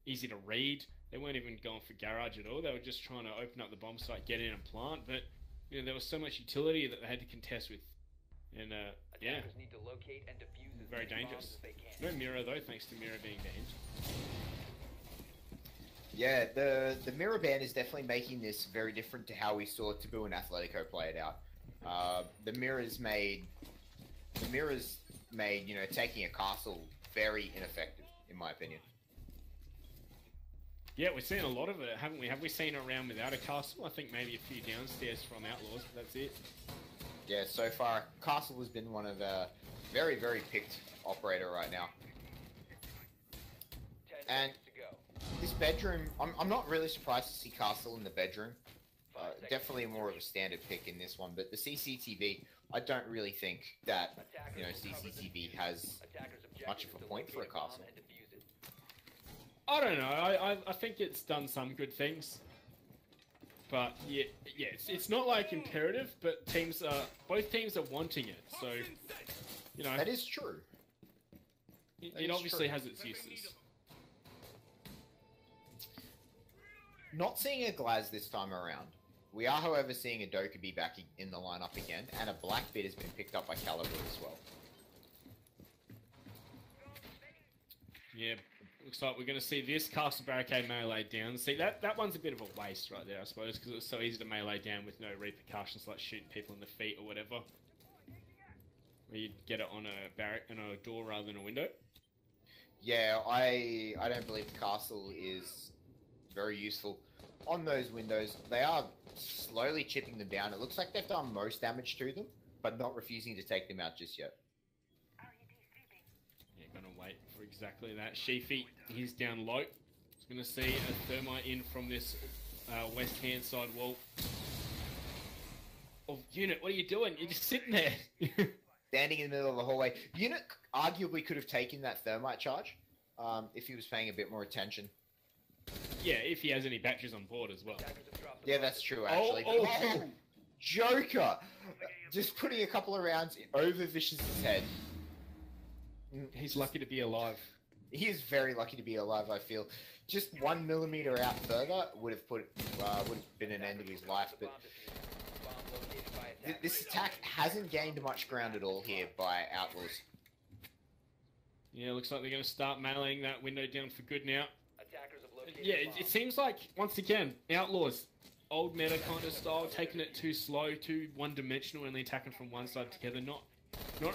easy to read. They weren't even going for garage at all. They were just trying to open up the bomb site, get in and plant. But you know, there was so much utility that they had to contest with, and yeah, need to locate and defuse very dangerous. No mirror though, thanks to mirror being banned. Yeah, the mirror ban is definitely making this very different to how we saw Taboo and Atletico play it out. The mirrors made, you know, taking a castle very ineffective, in my opinion. Yeah, we've seen a lot of it, haven't we? Have we seen a round without a castle? I think maybe a few downstairs from Outlaws, but that's it. Yeah, so far, castle has been one of a very, very picked operator right now. And this bedroom, I'm not really surprised to see castle in the bedroom. Definitely more of a standard pick in this one, but the CCTV, I don't really think that, you know, CCTV has much of a point for a castle. I don't know. I think it's done some good things, but yeah, it's not like imperative. But both teams are wanting it, so you know that is true. It obviously has its uses. Not seeing a Glaz this time around. We are, however, seeing a Dokkaebi back in the lineup again, and a Blackbeard has been picked up by Caliber as well. Yeah. Looks like we're going to see this castle barricade melee down. See, that one's a bit of a waste right there, I suppose, because it's so easy to melee down with no repercussions like shooting people in the feet or whatever. Where you get it on a door rather than a window. Yeah, I don't believe the castle is very useful on those windows. They are slowly chipping them down. It looks like they've done most damage to them, but not refusing to take them out just yet. Gonna wait for Exactly that. Sheafy, he's down low. He's gonna see a thermite in from this west hand side wall. Oh, Unit, what are you doing? You're just sitting there. Standing in the middle of the hallway. Unit arguably could have taken that thermite charge if he was paying a bit more attention. Yeah, if he has any batteries on board as well. Yeah, that's true, actually. Oh. Joker! Just putting a couple of rounds over Vicious's head. He's lucky to be alive. He is very lucky to be alive, I feel. Just 1 millimeter out further would have been an end of his life, but this attack hasn't gained much ground at all here by Outlaws. Yeah, looks like they're going to start meleeing that window down for good now. Yeah, it seems like, once again, Outlaws, old meta kind of style, taking it too slow, too one-dimensional, only attacking from one side together. Not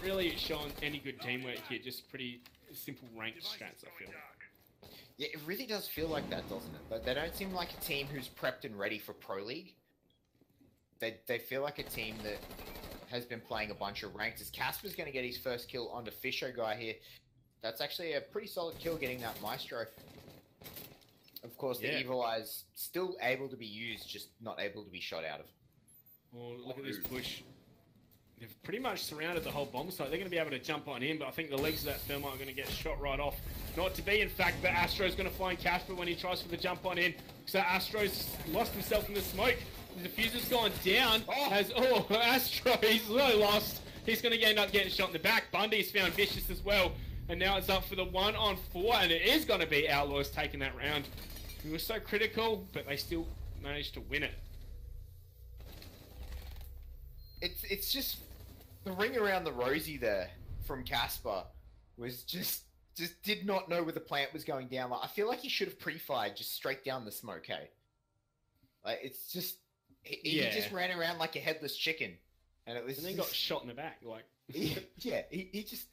really showing any good teamwork here, just pretty simple ranked strats, I feel. Yeah, it really does feel like that, doesn't it? But they don't seem like a team who's prepped and ready for Pro League. They feel like a team that has been playing a bunch of ranks. As Casper's going to get his first kill onto Fisho guy here. That's actually a pretty solid kill, getting that Maestro. Of course, the Evil Eye's still able to be used, just not able to be shot out of. Oh, look at this push. They've pretty much surrounded the whole bomb site. They're going to be able to jump on in, but I think the legs of that thermite are going to get shot right off. Not to be, in fact, but Astro's going to find Casper when he tries for the jump on in. So Astro's lost himself in the smoke. The diffuser's gone down. Oh. Astro, he's really lost. He's going to end up getting shot in the back. Bundy's found Vicious as well. And now it's up for the 1-on-4, and it is going to be Outlaws taking that round. He was so critical, but they still managed to win it. It's just the ring around the rosy there from Casper was just did not know where the plant was going down. Like, I feel like he should have pre-fired just straight down the smoke. Hey, like it's just he just ran around like a headless chicken, and it was. And then got shot in the back. Like he just.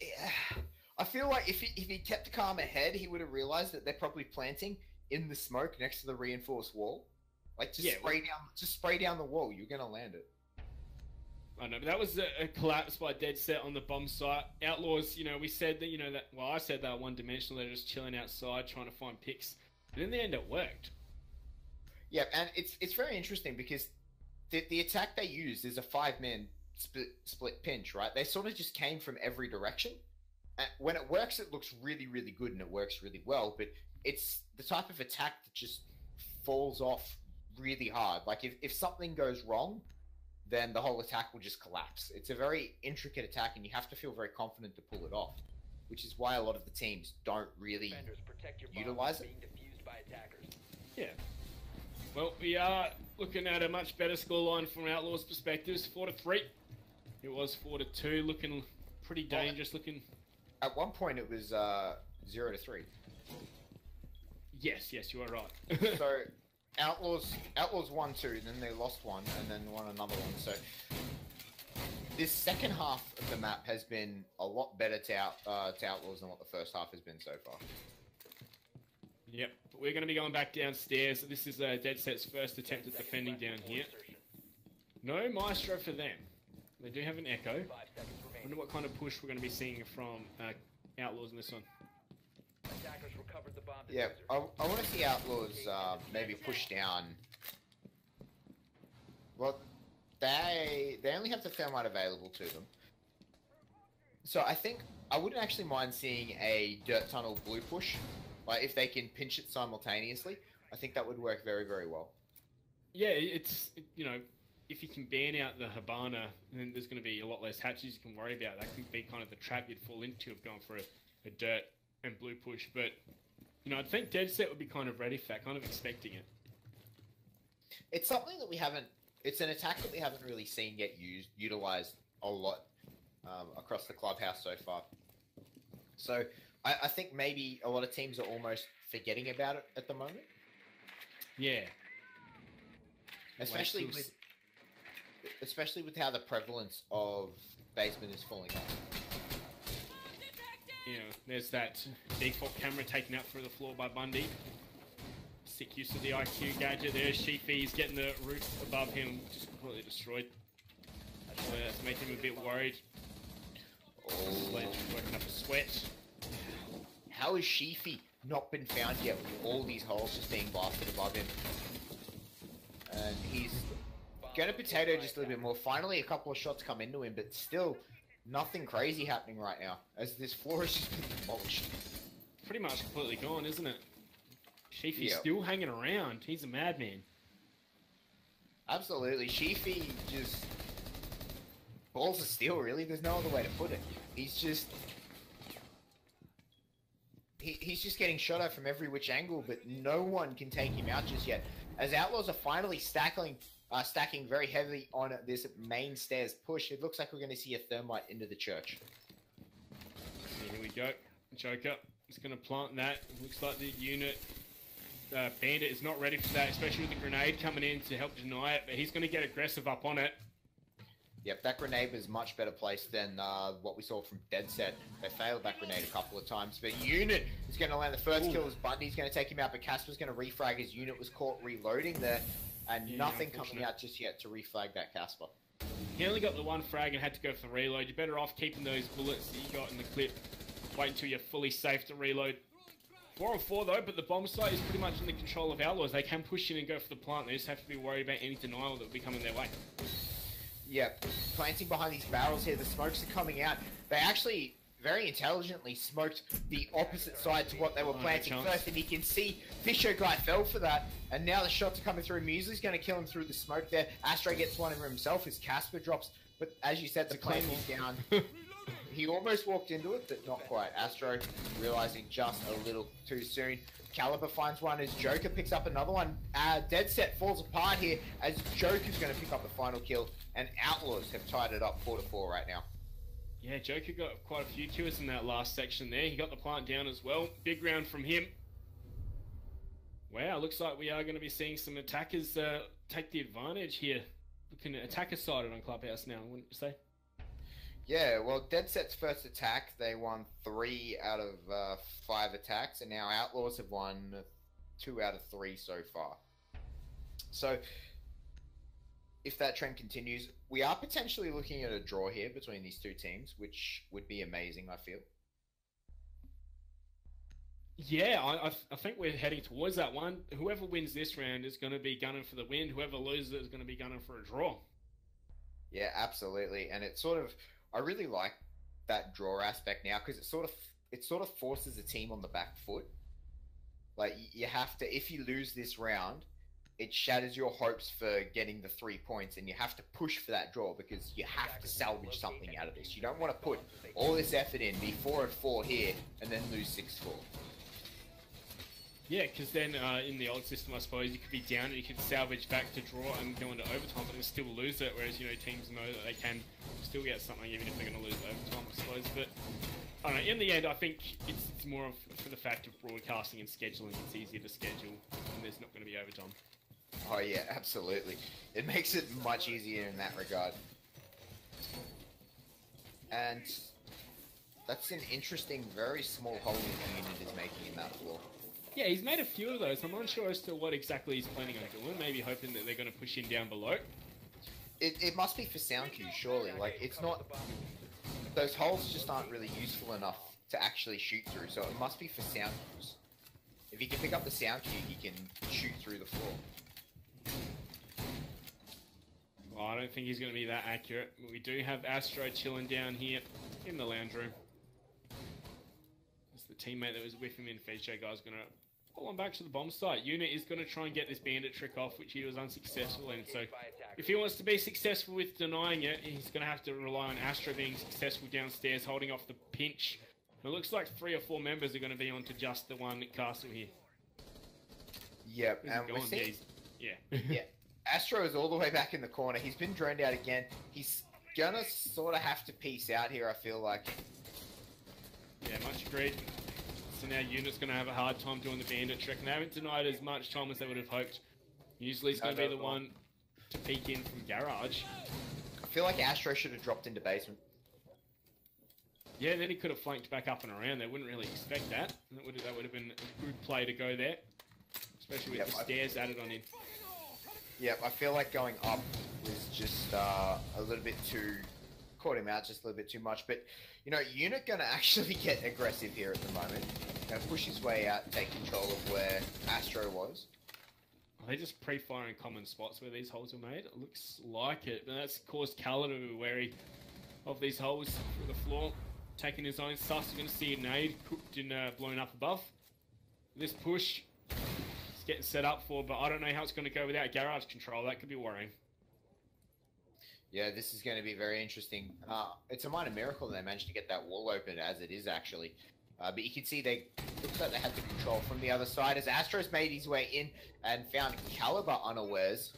Yeah. I feel like if he kept calm ahead, he would have realized that they're probably planting in the smoke next to the reinforced wall. Like just spray down the wall. You're gonna land it. I know, but that was a collapse by DedSet on the bomb site. Outlaws, we said that, I said they were one-dimensional, they're just chilling outside trying to find picks. But in the end, it worked. Yeah, and it's very interesting because the attack they used is a 5-man split pinch, right? They sort of just came from every direction. And when it works, it looks really, really good and it works really well, but it's the type of attack that just falls off really hard. Like, if something goes wrong, then the whole attack will just collapse. It's a very intricate attack, and you have to feel very confident to pull it off, which is why a lot of the teams don't really utilize it. Yeah. Well, we are looking at a much better scoreline from Outlaws' perspectives. 4-3. It was 4-2, looking pretty dangerous. Looking. At one point, it was 0-3. Yes, you are right. So. Outlaws won 2, then they lost 1, and then won another one. So this second half of the map has been a lot better to Outlaws than what the first half has been so far. Yep, but we're going to be going back downstairs. This is DedSet's first attempt at defending down here. No Maestro for them. They do have an Echo. I wonder what kind of push we're going to be seeing from Outlaws in this one. Yeah, I want to see Outlaws maybe push down. Well, they only have the thermite available to them. So I think I wouldn't actually mind seeing a dirt tunnel blue push. Like, if they can pinch it simultaneously, I think that would work very, very well. Yeah, if you can ban out the Habana, then there's going to be a lot less hatches you can worry about. That could be kind of the trap you'd fall into of going for a dirt and blue push, but I think DedSet would be kind of ready for that, kind of expecting it. It's something that we haven't. It's an attack that we haven't really seen get utilized a lot across the clubhouse so far. So I think maybe a lot of teams are almost forgetting about it at the moment. Yeah, especially with how the prevalence of basement is falling off. There's that default camera taken out through the floor by Bundy. Sick use of the IQ gadget there. Sheepy's getting the roof above him just completely destroyed. That's making him a bit worried. Sledge working up a sweat. How has Sheepy not been found yet with all these holes just being blasted above him? And he's going to potato just a little bit more. Finally, a couple of shots come into him, but still... nothing crazy happening right now, as this floor is just been demolished. Pretty much completely gone, isn't it? Sheafy's still hanging around. He's a madman. Absolutely. Sheafy just... balls of steel, really. There's no other way to put it. He's just... He's just getting shot at from every which angle, but no one can take him out just yet. As Outlaws are finally stacking very heavily on this main stairs push, it looks like we're going to see a thermite into the church. Here we go. Joker is going to plant that. It looks like the unit Bandit is not ready for that, especially with the grenade coming in to help deny it, but he's going to get aggressive up on it. Yep, that grenade was much better placed than what we saw from DedSet. They failed that grenade a couple of times, but Unit is going to land the first kill as Bundy's going to take him out, but Casper's going to refrag. His Unit was caught reloading there, and nothing coming out just yet to reflag that Casper. He only got the one frag and had to go for the reload. You're better off keeping those bullets that you got in the clip. Wait until you're fully safe to reload. 4-on-4 though, but the bomb site is pretty much in the control of Outlaws. They can push in and go for the plant. They just have to be worried about any denial that will be coming their way. Yeah, planting behind these barrels here. The smokes are coming out. They actually very intelligently smoked the opposite side to what they were no planting chance. first, and you can see Fisher guy fell for that, and now the shots are coming through. Muesli's going to kill him through the smoke there. Astro gets one of himself as Casper drops, but as you said, the claim is down. He almost walked into it, but not quite. Astro realizing just a little too soon. Caliber finds one as Joker picks up another one. DedSet falls apart here as Joker's going to pick up the final kill, and Outlaws have tied it up 4-4 right now. Yeah, Joker got quite a few kills in that last section there. He got the plant down as well. Big round from him. Wow, looks like we are going to be seeing some attackers take the advantage here. Looking at attacker sided on Clubhouse now, wouldn't you say? Yeah, well, DedSet's first attack, they won 3 out of 5 attacks, and now Outlaws have won 2 out of 3 so far. So, if that trend continues, we are potentially looking at a draw here between these two teams, which would be amazing, I feel. Yeah, I think we're heading towards that one. Whoever wins this round is going to be gunning for the win. Whoever loses is going to be gunning for a draw. Yeah, absolutely, and it's sort of... I really like that draw aspect now because it sort of forces a team on the back foot. Like you have to, if you lose this round, it shatters your hopes for getting the 3 points, and you have to push for that draw because you have to salvage something out of this. You don't want to put all this effort in, be 4-4 here, and then lose 6-4. Yeah, because then in the old system, I suppose, you could be down and you could salvage back to draw and go into overtime, but then still lose it. Whereas, you know, teams know that they can still get something even if they're going to lose overtime, I suppose. But I don't know. In the end, I think it's more of for the fact of broadcasting and scheduling. It's easier to schedule, and there's not going to be overtime. Oh yeah, absolutely. It makes it much easier in that regard. And that's an interesting, very small hole that Unit is making in that floor. Yeah, he's made a few of those. I'm not sure as to what exactly he's planning on doing. Maybe hoping that they're going to push him down below. It must be for sound cues, surely. Like, it's not... Those holes just aren't really useful enough to actually shoot through, so it must be for sound cues. If he can pick up the sound cue, he can shoot through the floor. Well, I don't think he's going to be that accurate. But we do have Astro chilling down here in the lounge room. It's the teammate that was with him in Feature guy's going to pull on back to the bomb site. Unit is going to try and get this bandit trick off, which he was unsuccessful in. So if he wants to be successful with denying it, he's going to have to rely on Astro being successful downstairs, holding off the pinch. It looks like 3 or 4 members are going to be onto just the one castle here. Yep, and we're seeing... Yeah. Astro is all the way back in the corner. He's been droned out again. He's gonna sort of have to peace out here, I feel like. Yeah, much agreed. So now Unit's going to have a hard time doing the bandit trick, and they haven't denied as much time as they would have hoped. Usually he's going to be the one to peek in from garage. I feel like Astro should have dropped into basement. Yeah, then he could have flanked back up and around. They wouldn't really expect that. That would have been a good play to go there, especially with the stairs added on in. Yep, I feel like going up was just a little bit too... Caught him out just a little bit too much, but you know, Unit gonna actually get aggressive here at the moment. Gonna push his way out, take control of where Astro was. They just pre-firing common spots where these holes were made. It looks like it, but that's caused Kala to be wary of these holes through the floor. Taking his own sus, you're gonna see a nade cooked and blown up above. This push is getting set up for, but I don't know how it's gonna go without garage control. That could be worrying. Yeah, this is going to be very interesting. It's a minor miracle they managed to get that wall open as it is, actually. But you can see looks like they had the control from the other side as Astro's made his way in and found Caliber unawares.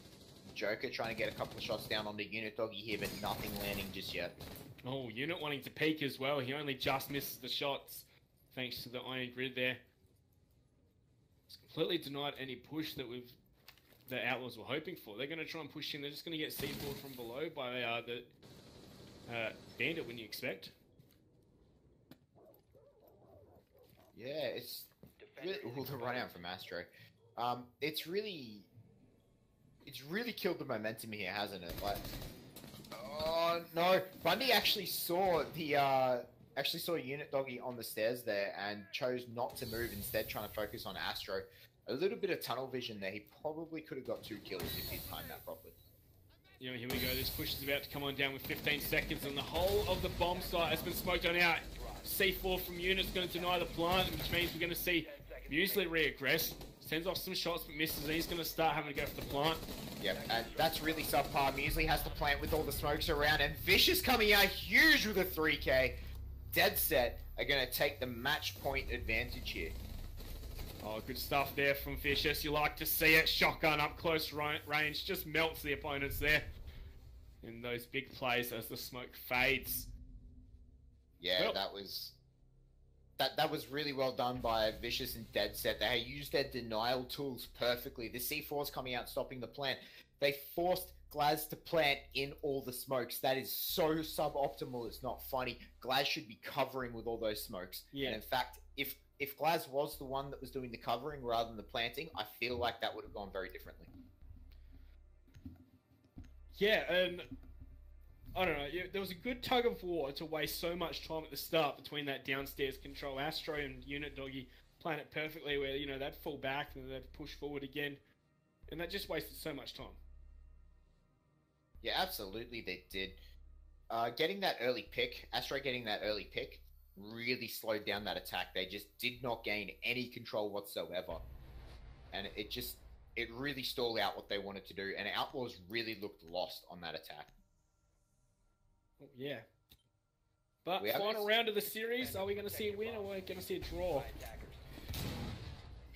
Joker trying to get a couple of shots down on the Unit doggy here, but nothing landing just yet. Oh, Unit wanting to peek as well. He only just misses the shots thanks to the iron grid there. It's completely denied any push that the Outlaws were hoping for. They're going to try and push in. They're just going to get C4 from below by the bandit, wouldn't you expect? Yeah, it's really... Ooh, the run out from Astro. It's really killed the momentum here, hasn't it? Like, oh no, Bundy actually saw Unit Doggy on the stairs there and chose not to move, instead trying to focus on Astro. A little bit of tunnel vision there. He probably could have got 2 kills if he'd timed that properly. Here we go. This push is about to come on down with 15 seconds, and the whole of the bomb site has been smoked on out. C4 from Unit's going to deny the plant, which means we're going to see Muesli reaggress. Sends off some shots but misses, and he's going to start having to go for the plant. Yep, and that's really subpar. Muesli has the plant with all the smokes around, and Vicious coming out huge with a 3K. DedSet are going to take the match point advantage here. Oh, good stuff there from Vicious. You like to see it. Shotgun up close range. Just melts the opponents there. In those big plays as the smoke fades. Yeah, well, that was really well done by Vicious and DedSet. They used their denial tools perfectly. The C4's coming out stopping the plant. They forced Glaz to plant in all the smokes. That is so suboptimal, it's not funny. Glaz should be covering with all those smokes. Yeah. And in fact, if Glaz was the one that was doing the covering rather than the planting, I feel like that would have gone very differently. Yeah, and I don't know. There was a good tug of war to waste so much time at the start between that downstairs control. Astro and Unit Doggy plan it perfectly where, they'd fall back and they'd push forward again. And that just wasted so much time. Yeah, absolutely they did. Getting that early pick, Astro getting that early pick, really slowed down that attack. They just did not gain any control whatsoever. And it really stalled out what they wanted to do. And Outlaws really looked lost on that attack. Oh, yeah. But final round of the series, are we going to see a win or are we going to see a draw?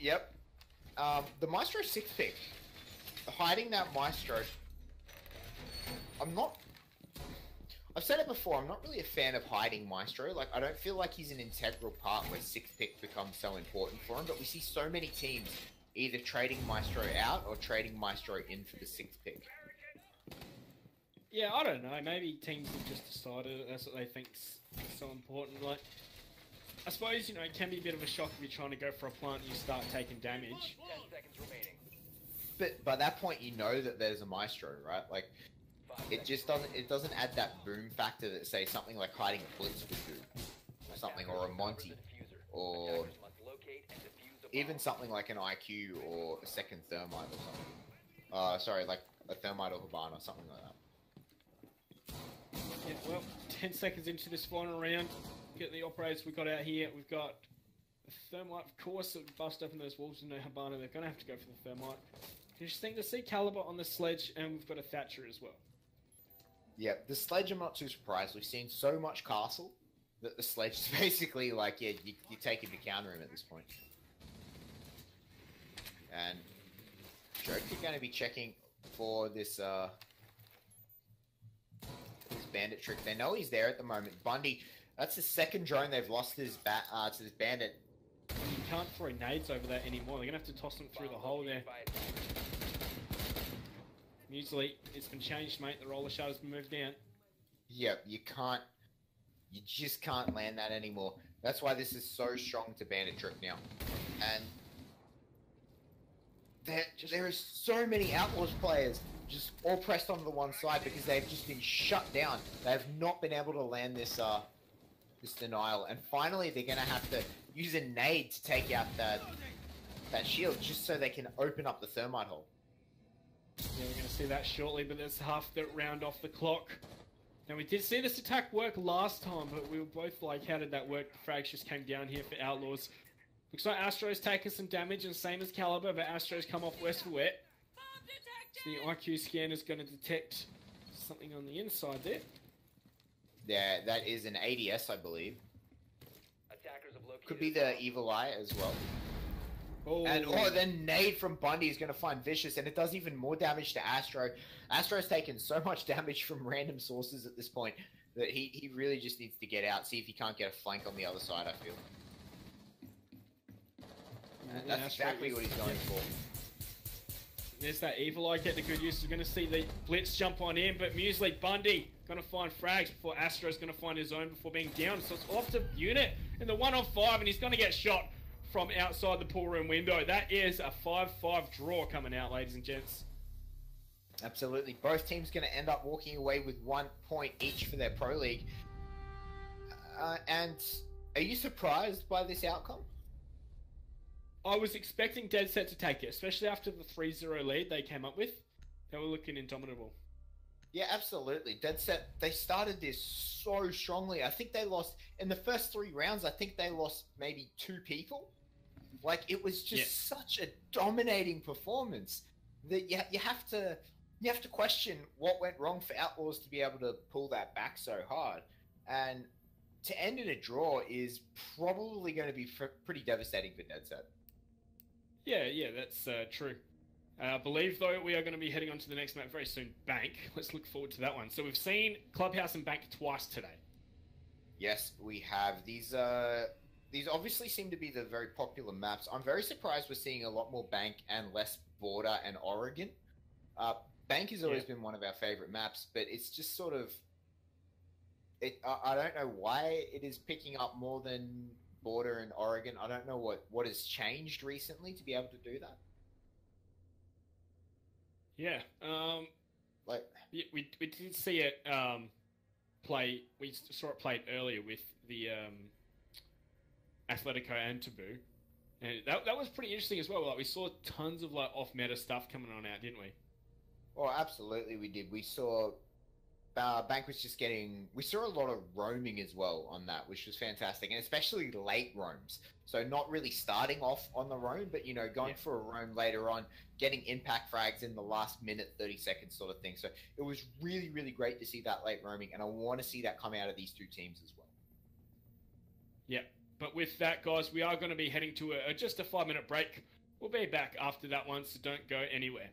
Yep. The Maestro 6 pick, hiding that Maestro, I've said it before, I'm not really a fan of hiding Maestro. Like, I don't feel like he's an integral part where 6th pick becomes so important for him, but we see so many teams either trading Maestro out or trading Maestro in for the 6th pick. Yeah, I don't know. Maybe teams have just decided that's what they think's so important. Like, I suppose, it can be a bit of a shock if you're trying to go for a plant and you start taking damage. 10 seconds remaining. But by that point, you know that there's a Maestro, right? Like, it doesn't add that boom factor that, say, something like hiding a Blitz would do. Or something, or a Monty. Or even something like an IQ or a second Thermite or something. Sorry, like a Thermite or Habana or something like that. Yeah, well, 10 seconds into this final round, get the operators we've got out here. We've got the Thermite, of course, that bust open those walls with no Habana. They're going to have to go for the Thermite. Interesting to see Caliber on the sledge, and we've got a Thatcher as well. Yeah, the sledge, I'm not too surprised. We've seen so much castle that the sledge is basically like, yeah, you take him to counter him at this point. And Joke are going to be checking for this bandit trick. They know he's there at the moment. Bundy, that's the second drone they've lost to this bandit. You can't throw nades over that anymore. They're going to have to toss them through the hole there. Usually, it's been changed, mate. The roller shutter's been moved down. Yep, you just can't land that anymore. That's why this is so strong to bandit trick now. And there are so many Outlaws players just all pressed onto the one side because they've just been shut down. They have not been able to land this denial. And finally, they're going to have to use a nade to take out that shield just so they can open up the Thermite hole. Yeah, we're going to see that shortly, but there's half the round off the clock. Now, we did see this attack work last time, but we were both like, how did that work? The frags just came down here for Outlaws. Looks like Astro's taken some damage, and same as Caliber, but Astro's come off west for wet. So the IQ scan is going to detect something on the inside there. Yeah, that is an ADS, I believe. Attackers have located Could be the Evil Eye as well. Oh. And then nade from Bundy is going to find Vicious, and it does even more damage to Astro. Astro's taken so much damage from random sources at this point that he really just needs to get out, see if he can't get a flank on the other side, I feel. And that's exactly what he's going for. There's that Evil Eye getting a good use. We're going to see the Blitz jump on in, but Muesli, Bundy going to find frags before Astro's going to find his own before being down. So it's off to Unit in the 1-on-5, and he's going to get shot from outside the pool room window. That is a 5-5 draw coming out, ladies and gents. Absolutely. Both teams going to end up walking away with 1 point each for their Pro League. And are you surprised by this outcome? I was expecting DedSet to take it, especially after the 3-0 lead they came up with. They were looking indomitable. Yeah, absolutely. DedSet, they started this so strongly. I think they lost in the first 3 rounds. I think they lost maybe 2 people. Like, it was just such a dominating performance that you have to question what went wrong for Outlaws to be able to pull that back so hard. And to end in a draw is probably going to be pretty devastating for DedSet. Yeah, that's true. I believe, though, we are going to be heading on to the next map very soon, Bank. Let's look forward to that one. So we've seen Clubhouse and Bank twice today. Yes, we have. These obviously seem to be the very popular maps. I'm very surprised we're seeing a lot more Bank and less Border and Oregon. Bank has always been one of our favorite maps, but it's just sort of... I don't know why it is picking up more than Border and Oregon. I don't know what has changed recently to be able to do that. Yeah, we did see it play. We saw it played earlier with the Atletico and Taboo, and that was pretty interesting as well. Like, we saw tons of like off meta stuff coming on out, didn't we? Oh, absolutely, we did. We saw Bank was just getting. We saw a lot of roaming as well on that, which was fantastic, and especially late roams. So not really starting off on the roam, but going for a roam later on, getting impact frags in the last minute, 30 seconds sort of thing. So it was really, really great to see that late roaming, and I want to see that come out of these 2 teams as well. Yeah, but with that, guys, we are going to be heading to just a 5-minute break. We'll be back after that one, so don't go anywhere.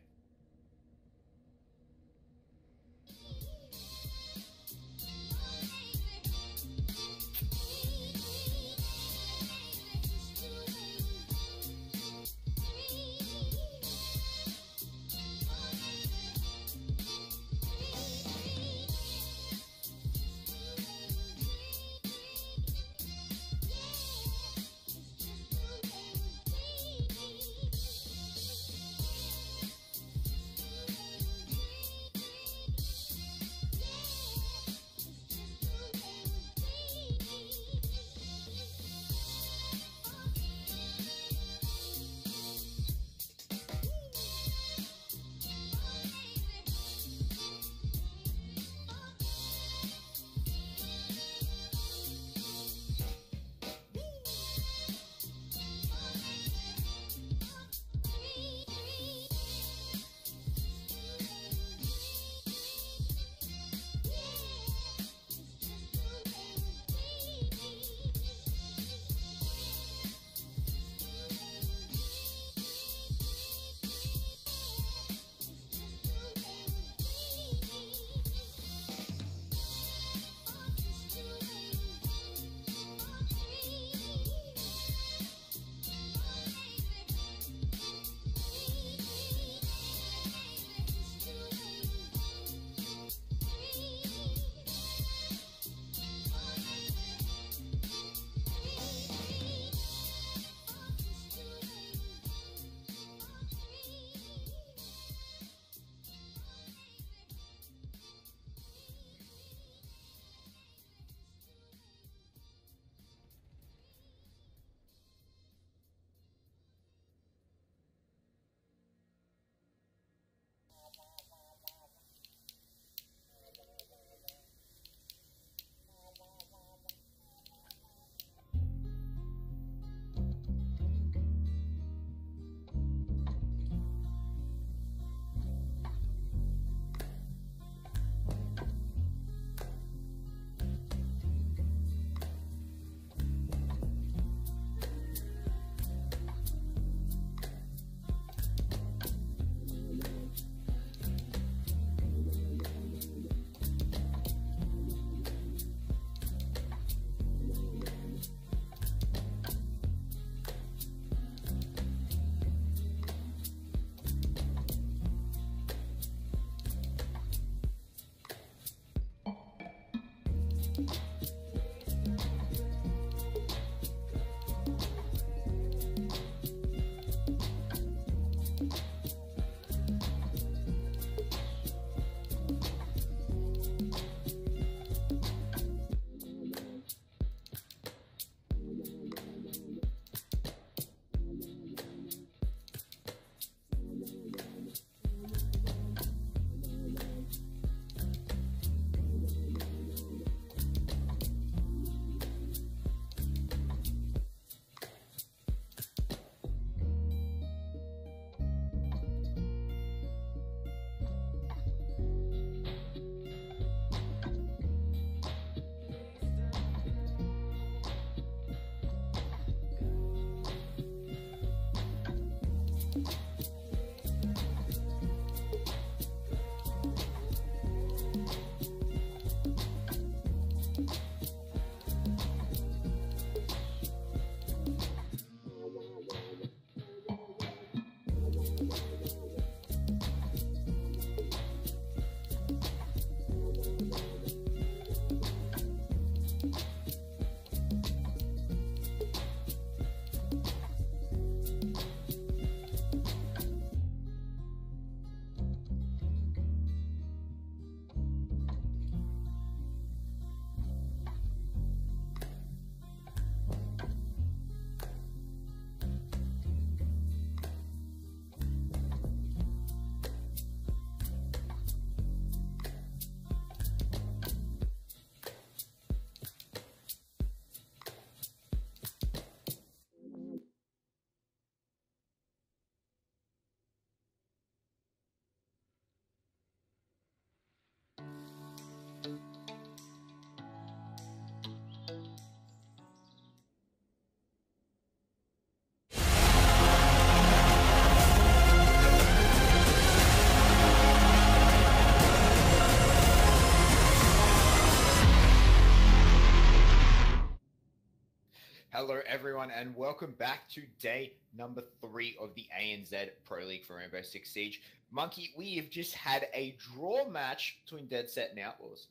Hello, everyone, and welcome back to day number 3 of the ANZ Pro League for Rainbow Six Siege. Monkey, we have just had a draw match between DedSet and Outlaws.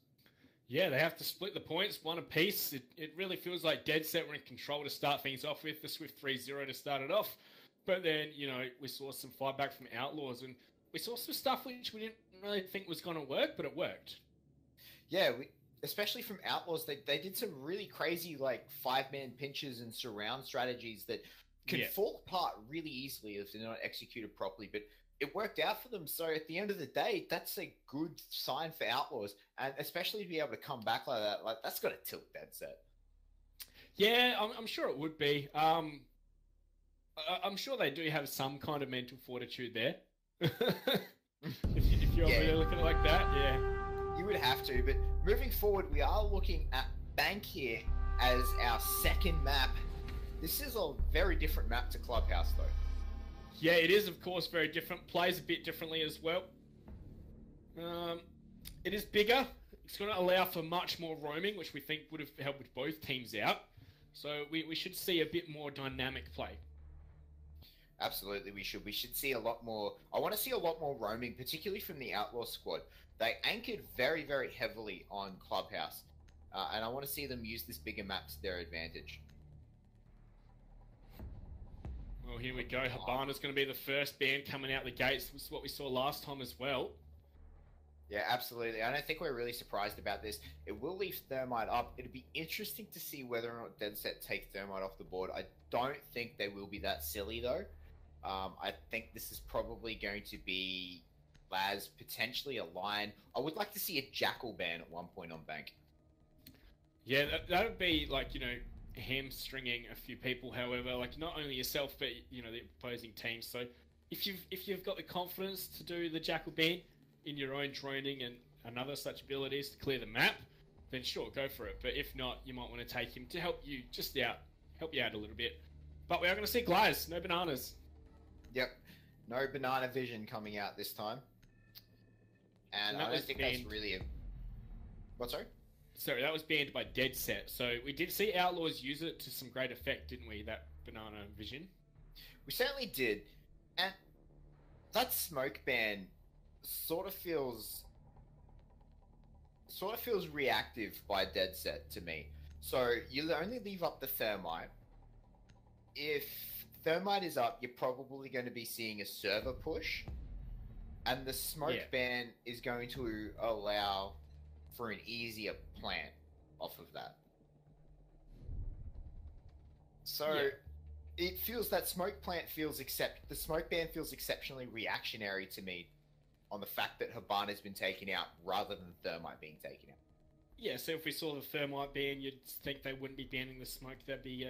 Yeah, they have to split the points, one apiece. It really feels like DedSet were in control to start things off with, the swift 3-0 to start it off. But then, you know, we saw some fight back from Outlaws, and we saw some stuff which we didn't really think was going to work, but it worked. Yeah, especially from Outlaws, they did some really crazy, like, 5-man pinches and surround strategies that can fall apart really easily if they're not executed properly, but it worked out for them. So at the end of the day, that's a good sign for Outlaws, and especially to be able to come back like that, like, that's got to tilt DedSet. Yeah, I'm sure it would be. I'm sure they do have some kind of mental fortitude there. if you're really looking at it like that, yeah. You would have to, but moving forward, we are looking at Bank here as our second map. This is a very different map to Clubhouse, though. Yeah, it is, of course, very different. Plays a bit differently as well. It is bigger. It's going to allow for much more roaming, which we think would have helped with both teams out. So we should see a bit more dynamic play. Absolutely, we should. We should see a lot more. I want to see a lot more roaming, particularly from the Outlaw squad. They anchored very, very heavily on Clubhouse, and I want to see them use this bigger map to their advantage. Well, here we go. Habana's going to be the first band coming out the gates. This is what we saw last time as well. Yeah, absolutely. I don't think we're really surprised about this. It will leave Thermite up. It'll be interesting to see whether or not DedSet take Thermite off the board. I don't think they will be that silly, though. I think this is probably going to be Laz, potentially a Lion. I would like to see a Jackal ban at one point on Bank. Yeah, that would be like, you know, hamstringing a few people. However, like not only yourself, but you know the opposing team. So if you've got the confidence to do the Jackal ban in your own droning and other such abilities to clear the map, then sure, go for it. But if not, you might want to take him to help you out a little bit. But we are going to see Glaz, no bananas. Yep, no banana vision coming out this time. And I don't think that's really a... What, sorry? Sorry, that was banned by DedSet. So we did see Outlaws use it to some great effect, didn't we, that banana vision? We certainly did. And that smoke ban sort of feels reactive by DedSet to me. So you'll only leave up the Thermite. If Thermite is up, you're probably going to be seeing a server push. And the smoke ban is going to allow for an easier plant off of that. So it feels that smoke plant feels the smoke ban feels exceptionally reactionary to me on the fact that Habana's been taken out rather than Thermite being taken out. Yeah, so if we saw the Thermite ban, you'd think they wouldn't be banning the smoke, they'd be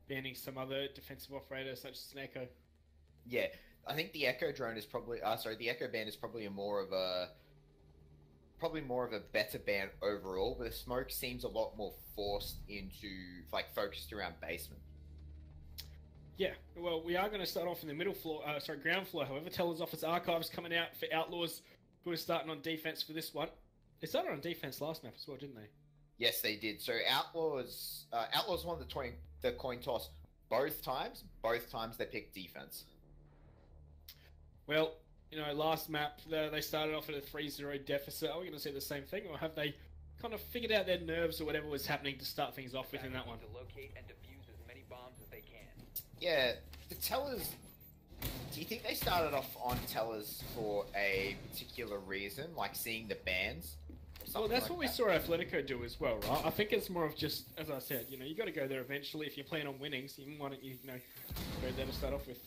banning some other defensive operator such as an Echo. Yeah, I think the Echo drone is probably the Echo ban is probably more of a better ban overall, but the smoke seems a lot more forced into, like, focused around basement. Yeah, well, we are going to start off in the ground floor. However, Teller's Office Archives coming out for Outlaws, who are starting on defense for this one. They started on defense last map as well, didn't they? Yes, they did. So Outlaws won the coin toss both times. Both times they picked defense. Well, you know, last map, they started off at a 3-0 deficit. Are we going to see the same thing, or have they kind of figured out their nerves or whatever was happening to start things off with in that one? To locate and defuse as many bombs as they can. Yeah, the Tellers... Do you think they started off on Tellers for a particular reason, like seeing the bans? Well, that's what we saw Atletico do as well, right? I think it's more of just, as I said, you know, you got to go there eventually. If you plan on winning, so why don't you know, go there to start off with?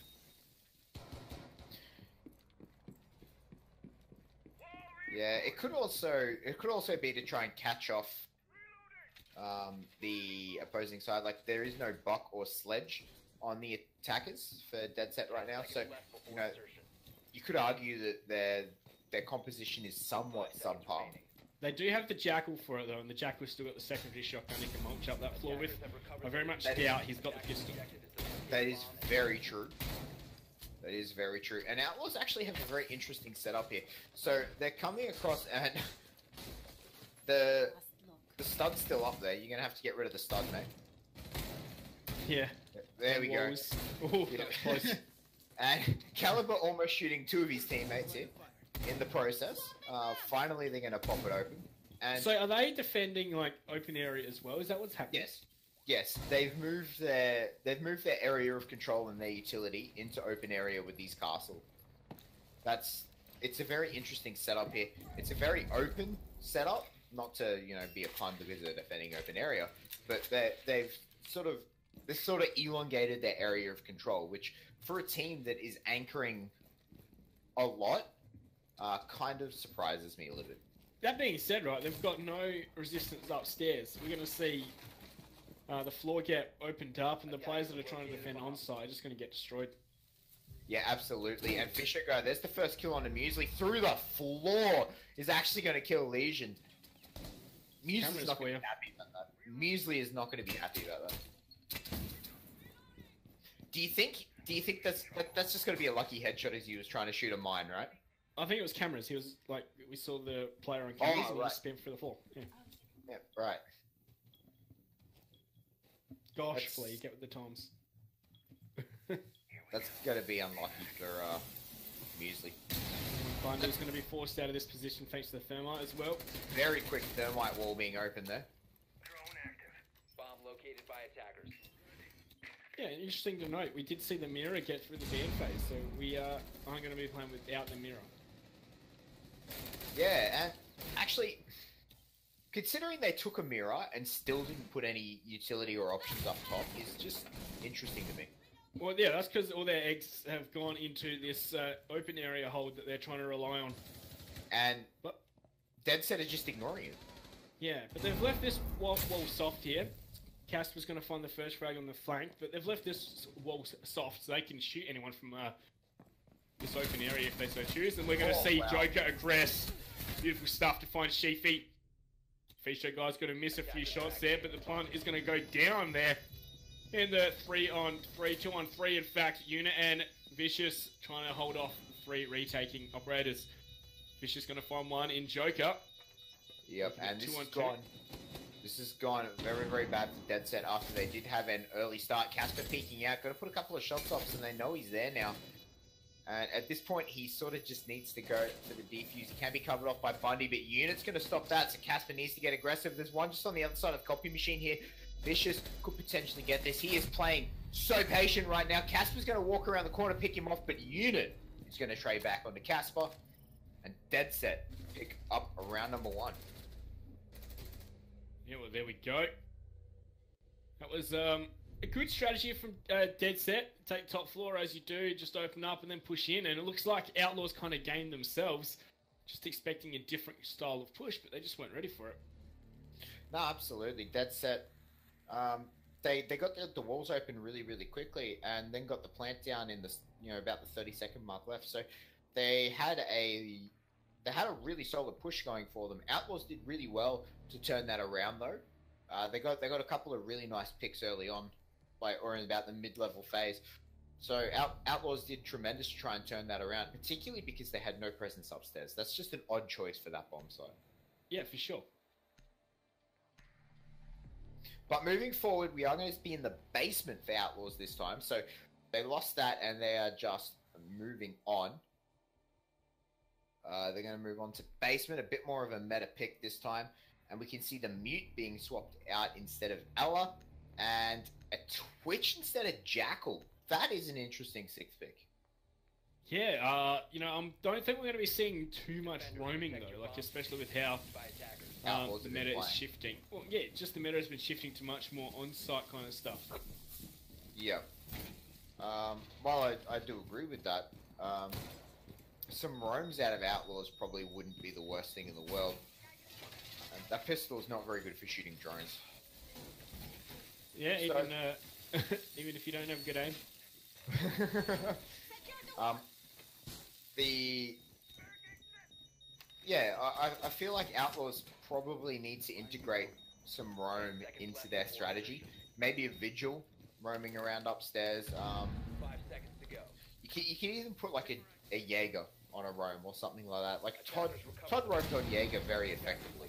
Yeah, it could also be to try and catch off the opposing side. Like, there is no buck or sledge on the attackers for DedSet right now, so you know you could argue that their composition is somewhat subpar. They do have the Jackal for it though, and the Jackal's still got the secondary shotgun he can mulch up that floor with. I very much doubt he's got the pistol. That is very true. That is very true. And Outlaws actually have a very interesting setup here. So they're coming across, and the stud's still up there. You're gonna have to get rid of the stud, mate. Yeah. There we go. Walls. Oh, that was close. And Caliber almost shooting 2 of his teammates here in the process. Finally, they're going to pop it open. And So are they defending like open area as well? Is that what's happening? yes, they've moved their area of control and their utility into open area with these castles. It's a very interesting setup here. It's a very open setup, not to be a pun because they're defending open area, but they've sort of elongated their area of control, which for a team that is anchoring a lot, kind of surprises me a little bit. That being said, right, they've got no resistance upstairs. We're going to see the floor get opened up, and the players that are trying to defend onside are just going to get destroyed. Yeah, absolutely. And Fisher there's the first kill on the Muesli through the floor. Is actually going to kill Legion. Muesli's not going to be happy about that. Muesli is not going to be happy about that. Do you think that's just going to be a lucky headshot as he was trying to shoot a mine, right? I think it was cameras. He was like, we saw the player on cameras and he just spin through the floor. Yeah. Yeah, right. Gosh, Flea, get with the times. That's going to be unlucky for Muesli. Bunder's going to be forced out of this position thanks to the thermite as well. Very quick thermite wall being opened there. Drone active. Bomb located by attackers. Yeah, interesting to note, we did see the mirror get through the ban phase, so we aren't going to be playing without the mirror. Yeah, and actually, considering they took a mirror and still didn't put any utility or options up top is just interesting to me. Well, yeah, that's because all their eggs have gone into this open area hold that they're trying to rely on. And DedSet are just ignoring it. Yeah, but they've left this wall soft here. Casper's going to find the first frag on the flank, but they've left this wall soft so they can shoot anyone from this open area if they so choose. And we're going to see Joker aggress. Beautiful stuff to find Sheafy. Fisher guy's going to miss a few shots there, but the plant is going to go down there. In the 3-on-3, 2-on-3, in fact, Unit and Vicious trying to hold off 3 retaking operators. Vicious going to find one in Joker. Yep, and this has gone very, very bad for DedSet after they did have an early start. Casper peeking out, got to put a couple of shots off, and they know he's there now. And at this point, he sort of just needs to go for the defuse. He can be covered off by Bundy, but Unit's going to stop that, so Casper needs to get aggressive. There's one just on the other side of the copy machine here. Vicious could potentially get this. He is playing so patient right now. Casper's going to walk around the corner, pick him off, but Unit is going to trade back onto Casper. And DedSet pick up round number 1. Yeah, well, there we go. That was a good strategy from DedSet. Take top floor as you do, just open up and then push in. And it looks like Outlaws kind of gamed themselves, just expecting a different style of push, but they just weren't ready for it. No, absolutely. DedSet, they got the walls open really, really quickly, and then got the plant down in the about the 30-second mark left. So they had a really solid push going for them. Outlaws did really well to turn that around though. They got a couple of really nice picks early on, or in about the mid-level phase. So Outlaws did tremendous to try and turn that around, particularly because they had no presence upstairs. That's just an odd choice for that bomb site. Yeah, for sure. But moving forward, we are going to be in the basement for Outlaws this time. So they lost that, and they are just moving on. They're going to move on to basement, a bit more of a meta pick this time. And we can see the mute being swapped out instead of Ella, and a Twitch instead of Jackal. That is an interesting 6th pick. Yeah, I don't think we're going to be seeing too much roaming though, like especially with how the meta is shifting. Well, yeah, just the meta has been shifting to much more on-site kind of stuff. Yeah. While I do agree with that, some roams out of Outlaws probably wouldn't be the worst thing in the world. And that pistol is not very good for shooting drones. Yeah, even if you don't have good aim. I feel like Outlaws probably need to integrate some roam into their strategy. Maybe a vigil roaming around upstairs. 5 seconds to go. You can even put like a Jaeger on a roam or something like that. Like Todd roamed on Jaeger very effectively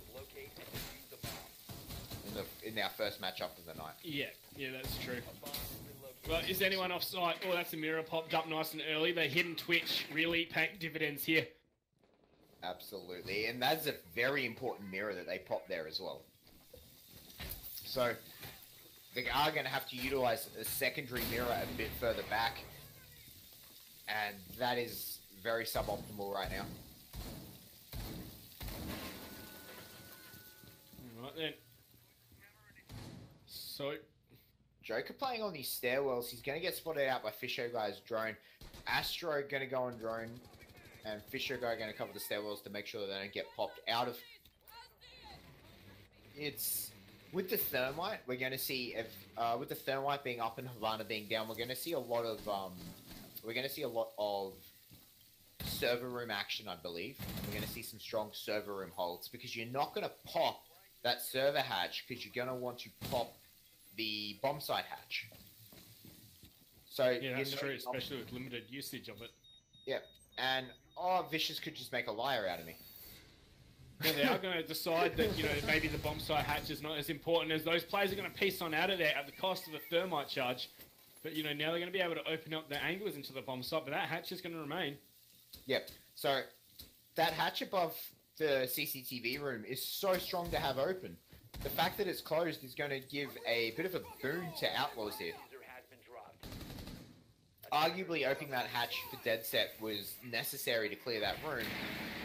in our first matchup of the night. Yeah, that's true. Well, is anyone off site? Oh, that's a mirror popped up nice and early. The hidden Twitch really paying dividends here. Absolutely, and that's a very important mirror that they popped there as well. So they are going to have to utilize a secondary mirror a bit further back, and that is very suboptimal right now. Right then. So Joker playing on these stairwells, he's going to get spotted out by Fisher Guy's drone. Astro going to go on drone, and Fisher Guy going to cover the stairwells to make sure that they don't get popped out of. It's with the thermite, we're going to see if with the thermite being up and Havana being down, we're going to see a lot of server room action, I believe. We're going to see some strong server room holds because you're not going to pop that server hatch because you're going to want to pop the bomb site hatch. So yeah, that's true, especially with limited usage of it. Yeah, and Vicious could just make a liar out of me. Yeah, they are going to decide that, you know, maybe the bomb site hatch is not as important as those players are going to piece on out of there at the cost of a thermite charge. But, you know, now they're going to be able to open up the angles into the bomb site, but that hatch is going to remain. Yep. So that hatch above the CCTV room is so strong to have open. The fact that it's closed is going to give a bit of a boon to Outlaws here. Arguably, opening that hatch for DedSet was necessary to clear that room,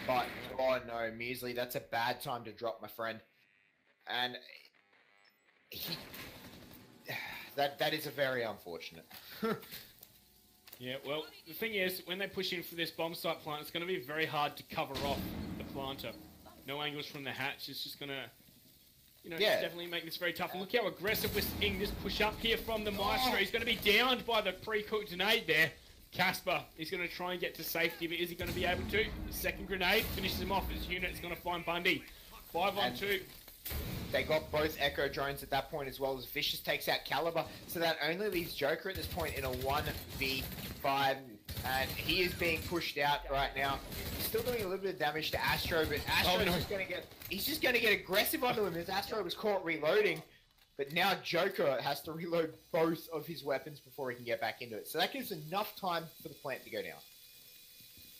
but oh no, Measley, that's a bad time to drop, my friend. And that is a very unfortunate. Yeah, well, the thing is, when they push in for this bomb site plant, it's going to be very hard to cover off the planter. No angles from the hatch. It's just going to, you know, definitely make this very tough. And look how aggressive we're seeing this push up here from the Maestro. He's going to be downed by the pre-cooked grenade there. Casper, he's going to try and get to safety, but is he going to be able to? The second grenade finishes him off. His unit's going to find Bundy. 5 on 2. They got both Echo drones at that point as well as Vicious takes out Caliber, so that only leaves Joker at this point in a 1v5, and he is being pushed out right now. He's still doing a little bit of damage to Astro, but Astro's just going to get aggressive onto him as Astro was caught reloading, but now Joker has to reload both of his weapons before he can get back into it. So that gives enough time for the plant to go down.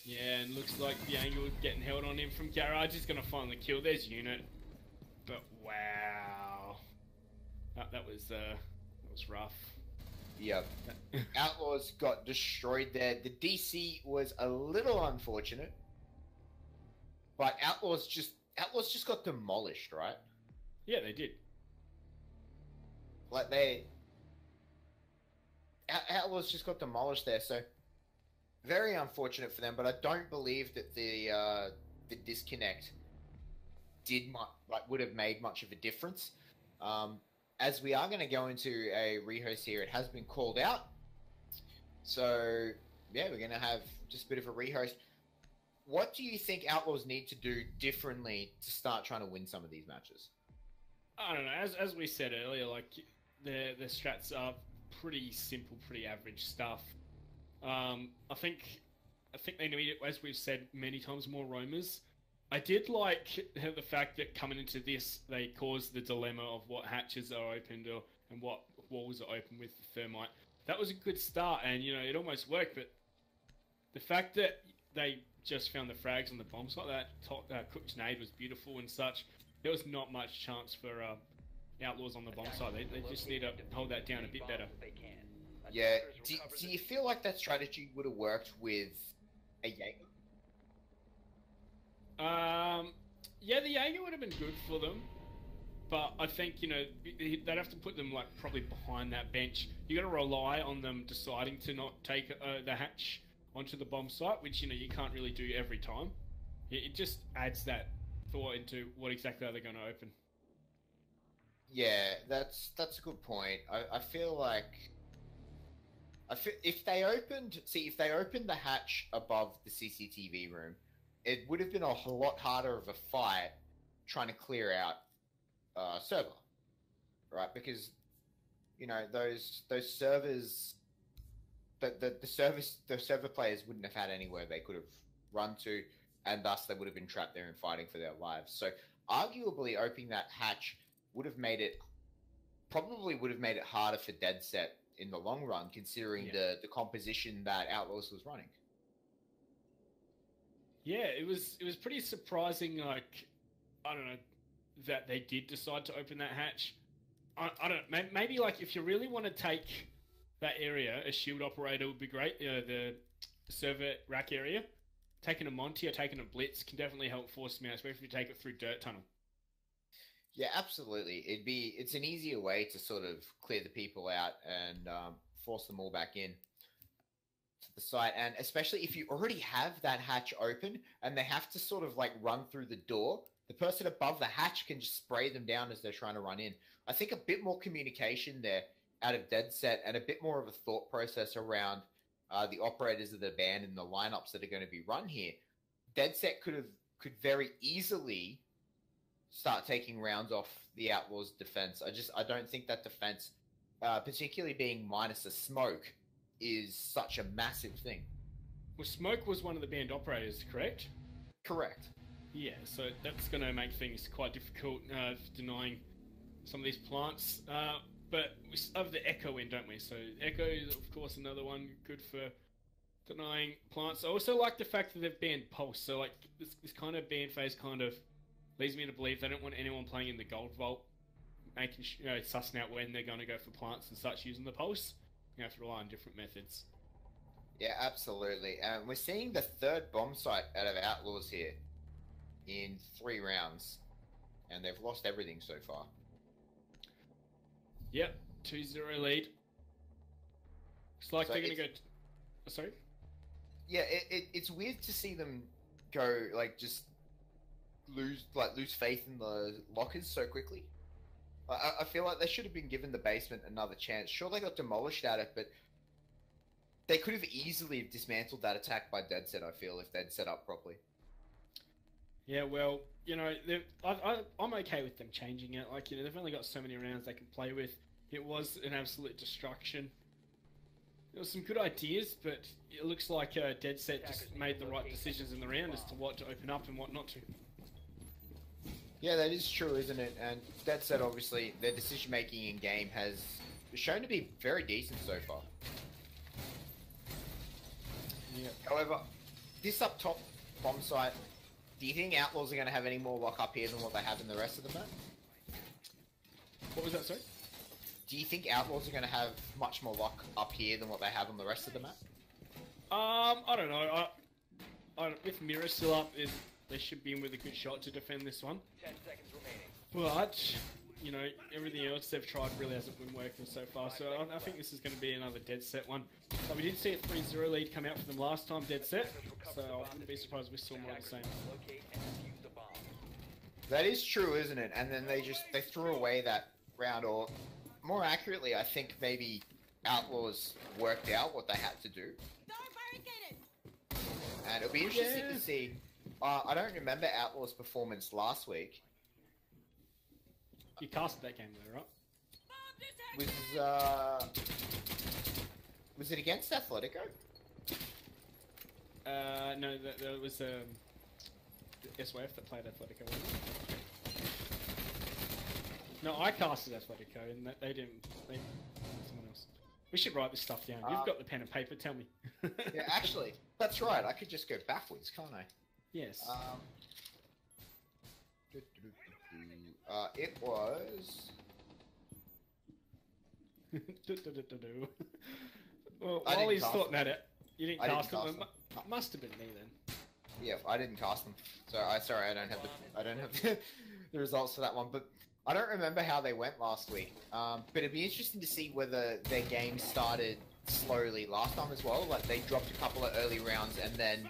Yeah, and looks like the angle getting held on him from Garage is going to finally kill. There's Unit. But wow, that was rough. Yep. Outlaws got destroyed there. The DC was a little unfortunate, but Outlaws just got demolished, right? Yeah, they did. Like Outlaws just got demolished there. So very unfortunate for them. But I don't believe that the disconnect would have made much of a difference. As we are going to go into a rehost here, it has been called out. So yeah, we're going to have just a bit of a rehost. What do you think Outlaws need to do differently to start trying to win some of these matches? I don't know. As we said earlier, like the strats are pretty simple, pretty average stuff. I think they need, as we've said many times, more roamers. I did like the fact that coming into this, they caused the dilemma of what hatches are opened and what walls are open with the thermite. That was a good start, and you know it almost worked. But the fact that they just found the frags on the bomb site, that cooked grenade was beautiful and such. There was not much chance for Outlaws on the bomb site. They just need to hold that down a bit better. Yeah. Do you feel like that strategy would have worked with a Jaeger? Yeah, the Jaeger would have been good for them, but I think, you know, they'd have to put them, like, probably behind that bench. You got to rely on them deciding to not take the hatch onto the bomb site, which, you know, you can't really do every time. It just adds that thought into what exactly are they going to open. Yeah, that's a good point. I feel like if they opened the hatch above the CCTV room, it would have been a whole lot harder of a fight trying to clear out server, right? Because you know those servers, the server players wouldn't have had anywhere they could have run to, and thus they would have been trapped there and fighting for their lives. So arguably, opening that hatch would have made it probably would have made it harder for DedSet in the long run, considering the composition that Outlaws was running. Yeah, it was pretty surprising. Like, I don't know, that they did decide to open that hatch. I don't know, maybe like if you really want to take that area, a shield operator would be great. The server rack area, taking a Monty or taking a Blitz can definitely help force them out, especially if you take it through Dirt Tunnel. Yeah, absolutely. It's an easier way to sort of clear the people out and force them all back in to the site. And especially if you already have that hatch open and they have to sort of like run through the door, the person above the hatch can just spray them down as they're trying to run in. I think a bit more communication there out of DedSet and a bit more of a thought process around the operators of the band and the lineups that are going to be run here. DedSet could very easily start taking rounds off the Outlaws' defense. I don't think that defense, particularly being minus a smoke, is such a massive thing. Well, smoke was one of the band operators, correct? Correct. Yeah, so that's going to make things quite difficult, denying some of these plants. But we have the Echo in, don't we? So Echo is, of course, another one good for denying plants. I also like the fact that they've banned Pulse. So like this kind of ban phase kind of leads me to believe they don't want anyone playing in the Gold Vault, making sussing out when they're going to go for plants and such using the Pulse. You have to rely on different methods. Yeah, absolutely. We're seeing the third bomb site out of Outlaws here in 3 rounds, and they've lost everything so far. Yep, 2-0 lead. Looks like they're going to go... sorry? Yeah, it's weird to see them go, like, just lose faith in the lockers so quickly. I feel like they should have been given the basement another chance. Sure, they got demolished at it, but they could have easily dismantled that attack by DedSet, I feel, if they'd set up properly. Yeah, well, I'm okay with them changing it. Like, they've only got so many rounds they can play with. It was an absolute destruction. There was some good ideas, but it looks like DedSet just made the right decisions in the round as to what to open up and what not to. Yeah, that is true, isn't it? And DedSet, obviously, their decision-making in-game has shown to be very decent so far. Yeah. However, this up top bomb site, do you think Outlaws are going to have any more lock up here than what they have in the rest of the map? What was that, sorry? Do you think Outlaws are going to have much more lock up here than what they have on the rest of the map? I don't know. With Mirror still up, they should be in with a good shot to defend this one. 10 seconds remaining. But, everything else they've tried really hasn't been working so far. So I think this is going to be another DedSet one. But we did see a 3-0 lead come out for them last time, DedSet. So I wouldn't be surprised if we saw more of the same. Locate and defuse the bomb. That is true, isn't it? And then they threw away that round, or more accurately, I think maybe Outlaws worked out what they had to do. And it'll be interesting to see. I don't remember Outlaws' performance last week. You casted that game though, right? Was it against Athletico? No, that was SYF that played Athletico. Wasn't it? No, I casted Athletico, and they didn't. Someone else. We should write this stuff down. You've got the pen and paper. Tell me. Yeah, actually, that's right. I could just go backwards, can't I? Yes. It was. Well, while he's thought that it, you didn't cast them. It must have been me then. Yeah, I didn't cast them. So sorry, I don't have the results for that one. But I don't remember how they went last week. But it'd be interesting to see whether their game started slowly last time as well. Like they dropped a couple of early rounds and then,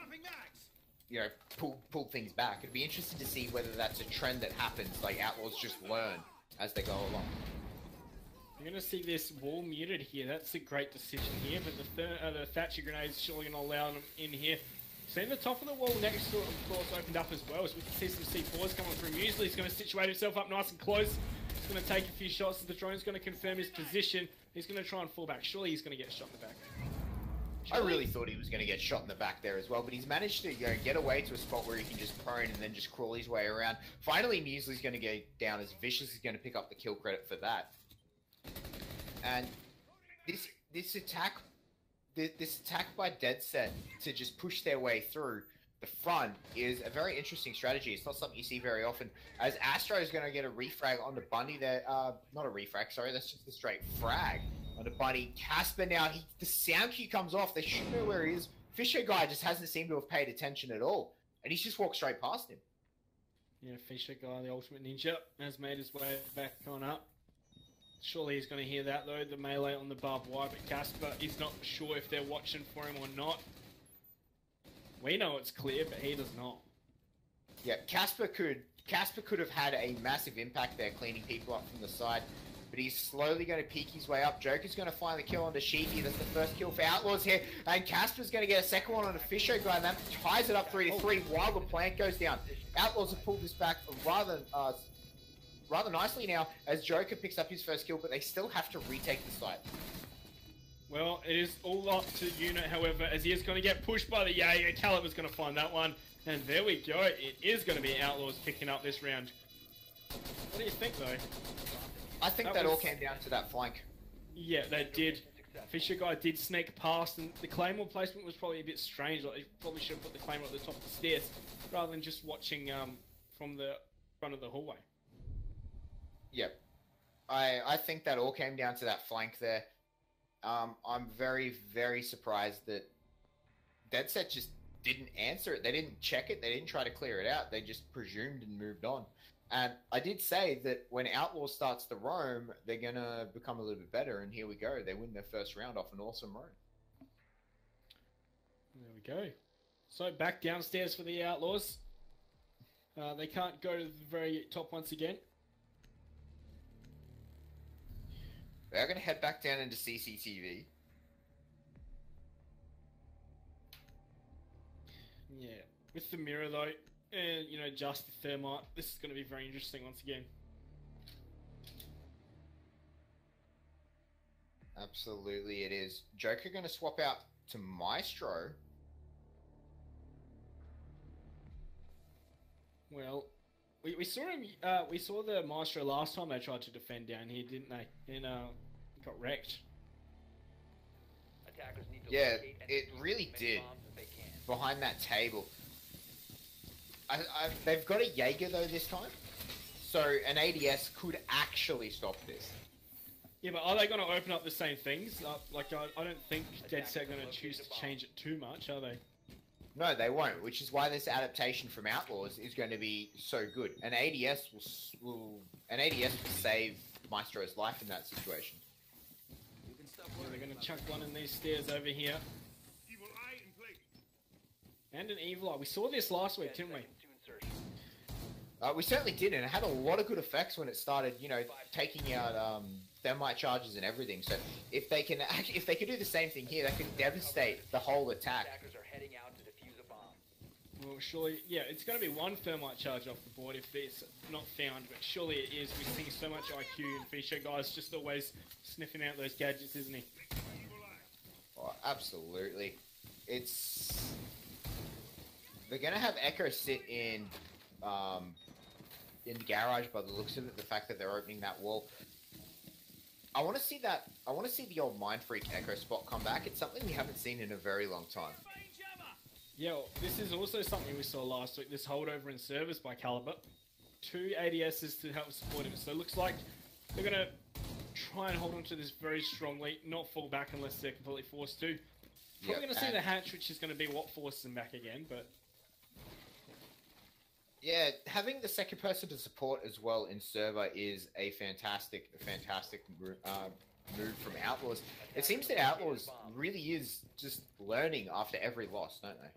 pulled things back. It'd be interesting to see whether that's a trend that happens. Like Outlaws just learn as they go along. You're going to see this wall muted here. That's a great decision here, but the Thatcher grenades surely going to allow them in here. Seeing the top of the wall next to it, of course, opened up as well, so we can see some C4s coming through. Muesli's going to situate himself up nice and close. He's going to take a few shots as the drone's going to confirm his position. He's going to try and fall back. Surely he's going to get shot in the back. I really thought he was going to get shot in the back there as well, but he's managed to get away to a spot where he can just prone and then just crawl his way around. Finally, Muesli's going to go down as Vicious is going to pick up the kill credit for that. And this attack by DedSet to just push their way through the front is a very interesting strategy. It's not something you see very often. As Astro is going to get a refrag on the Bunny there, not a refrag, sorry, that's just a straight frag on the Bunny. Casper now, the sound cue comes off. They should know where he is. Fisher guy just hasn't seemed to have paid attention at all, and he's just walked straight past him. Yeah, Fisher guy, the ultimate ninja, has made his way back on up. Surely he's going to hear that though, the melee on the barbed wire, but Casper is not sure if they're watching for him or not. We know it's clear, but he does not. Yeah, Casper could have had a massive impact there, cleaning people up from the side, but he's slowly going to peek his way up. Joker's going to find the kill on the Sheepy. That's the first kill for Outlaws here, and Casper's going to get a second one on a Fisher guy, and that ties it up 3-3 while the plant goes down. Outlaws have pulled this back rather nicely now, as Joker picks up his first kill, but they still have to retake the site. Well, it is all up to Unit, however, as he is going to get pushed by the Jaeger. Caliber's going to find that one, and there we go. It is going to be Outlaws picking up this round. What do you think, though? I think that all came down to that flank. Yeah, they did. Fisher guy did sneak past, and the Claymore placement was probably a bit strange. Like, they probably should have put the Claymore at the top of the stairs, rather than just watching from the front of the hallway. Yep. I think that all came down to that flank there. I'm very, very surprised that DedSet just didn't answer it. They didn't check it. They didn't try to clear it out. They just presumed and moved on. And I did say that when Outlaw starts to roam, they're going to become a little bit better. And here we go. They win their first round off an awesome roam. There we go. So back downstairs for the Outlaws. They can't go to the very top once again. They're going to head back down into CCTV. Yeah, with the mirror though, and you know, just the thermite, this is going to be very interesting once again. Absolutely it is. Joker going to swap out to Maestro. Well, we saw him. We saw the Maestro last time they tried to defend down here, didn't they? And got wrecked. Attackers need to Yeah, locate and it defuse really as many did. bombs as they can. Behind that table. They've got a Jaeger though this time, so an ADS could actually stop this. Yeah, but are they going to open up the same things? Like, I don't think DedSet are going to choose to change it too much, are they? No, they won't, which is why this adaptation from Outlaws is going to be so good. An ADS will save Maestro's life in that situation. Yeah, they're going to chuck one in these stairs over here. And an Evil Eye. We saw this last week, didn't we? We certainly did, and it had a lot of good effects when it started, you know, taking out thermite charges and everything. So if they can do the same thing here, they can devastate the whole attack. Attackers are heading out to defuse a bomb. Well, surely, yeah, it's going to be one thermite charge off the board if it's not found, but surely it is. We're seeing so much IQ and Fisher guys just always sniffing out those gadgets, isn't he? Oh, absolutely. They're going to have Echo sit in the garage by the looks of it, the fact that they're opening that wall. I want to see the old Mind Freak Echo spot come back. It's something we haven't seen in a very long time. Yeah, well, this is also something we saw last week, this holdover in service by Caliber. 2 ADSs to help support him, so it looks like they're going to try and hold on to this very strongly, not fall back unless they're completely forced to. Probably going to see the hatch, which is going to be what forces them back again, but... Yeah, having the second person to support as well in server is a fantastic move from Outlaws. It seems that Outlaws really is just learning after every loss, don't they?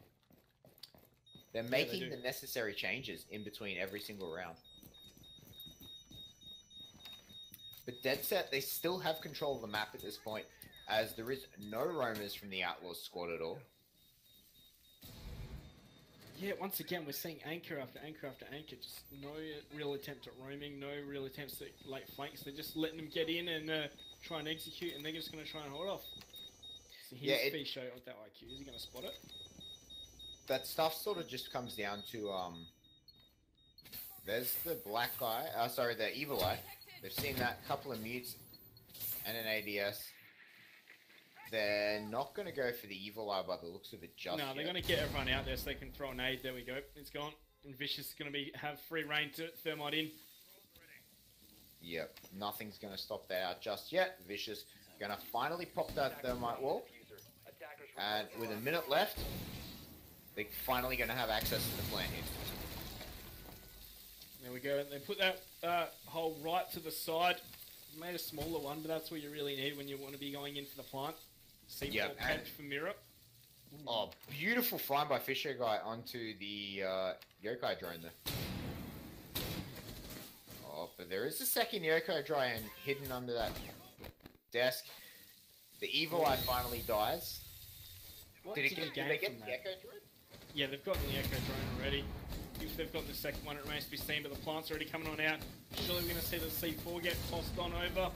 They're making the necessary changes in between every single round. But DedSet, they still have control of the map at this point, as there is no roamers from the Outlaws squad at all. Yeah, once again, we're seeing anchor after anchor after anchor. Just no real attempt at roaming, no real attempts at late flanks. They're just letting them get in and try and execute, and they're just going to try and hold off. So here's Fisho with that IQ. Is he going to spot it? That stuff sort of just comes down to, there's the black guy, the evil eye. They've seen that couple of mutes. and an ADS. They're not going to go for the Evil Eye by the looks of it just No, they're yet. going to get everyone out there so they can throw an aid. There we go. It's gone. And Vicious is going to have free reign to Thermite in. Yep, nothing's going to stop that out just yet. Vicious going to finally pop that Thermite wall. And with a minute left, they're finally going to have access to the plant here. There we go. They put that hole right to the side. Made a smaller one, but that's what you really need when you want to be going into the plant. C4 Yep, pegged for mirror. Oh, beautiful find by Fisher Guy onto the Yokai drone there. Oh, but there is a second Yokai drone hidden under that desk. The Evil Eye finally dies. What Did they you get gain the from that? Echo drone? Yeah, they've got the Echo drone already. If they've got the second one, it remains to be seen, but the plant's already coming on out. Surely we're going to see the C4 get tossed on over.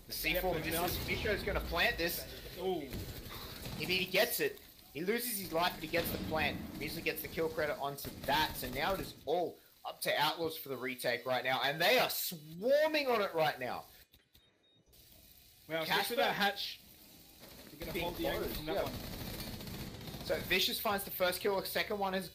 The C4 misses. Fisher's going to plant this. Ooh. If he gets it, he loses his life, but he gets the plant. Usually gets the kill credit onto that. So now it is all up to Outlaws for the retake right now, and they are swarming on it right now. Well, especially that hatch. You're going to hold the angle from that one. So Vicious finds the first kill. Second one is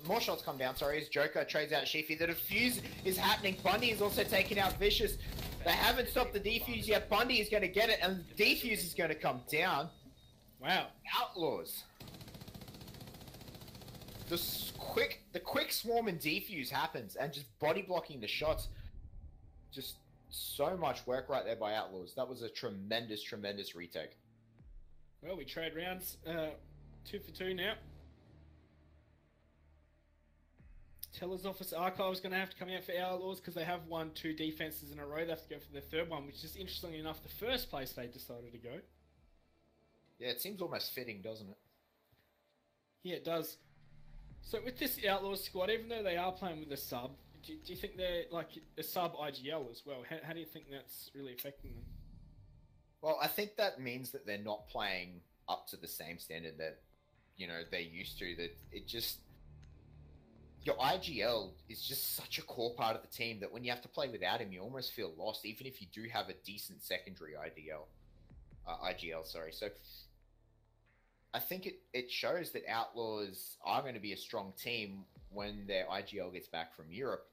more shots come down. Sorry, as Joker trades out Sheafy. The defuse is happening. Bundy is also taking out Vicious. They haven't stopped the defuse yet. Bundy is going to get it, and the defuse is going to come down. Wow. Outlaws. The quick swarm and defuse happens, and just body blocking the shots. Just so much work right there by Outlaws. That was a tremendous retake. Well, we trade rounds. 2 for 2 now. Teller's Office Archive is going to have to come out for Outlaws because they have won 2 defenses in a row. They have to go for their third one, which is interestingly enough the first place they decided to go. Yeah, it seems almost fitting, doesn't it? Yeah, it does. So with this Outlaws squad, even though they are playing with a sub, do you think they're like a sub IGL as well? How do you think that's really affecting them? Well, I think that means that they're not playing up to the same standard that, you know, they used to. That it just... Your IGL is just such a core part of the team that when you have to play without him, you almost feel lost, even if you do have a decent secondary IGL, sorry. So I think it shows that Outlaws are going to be a strong team when their IGL gets back from Europe.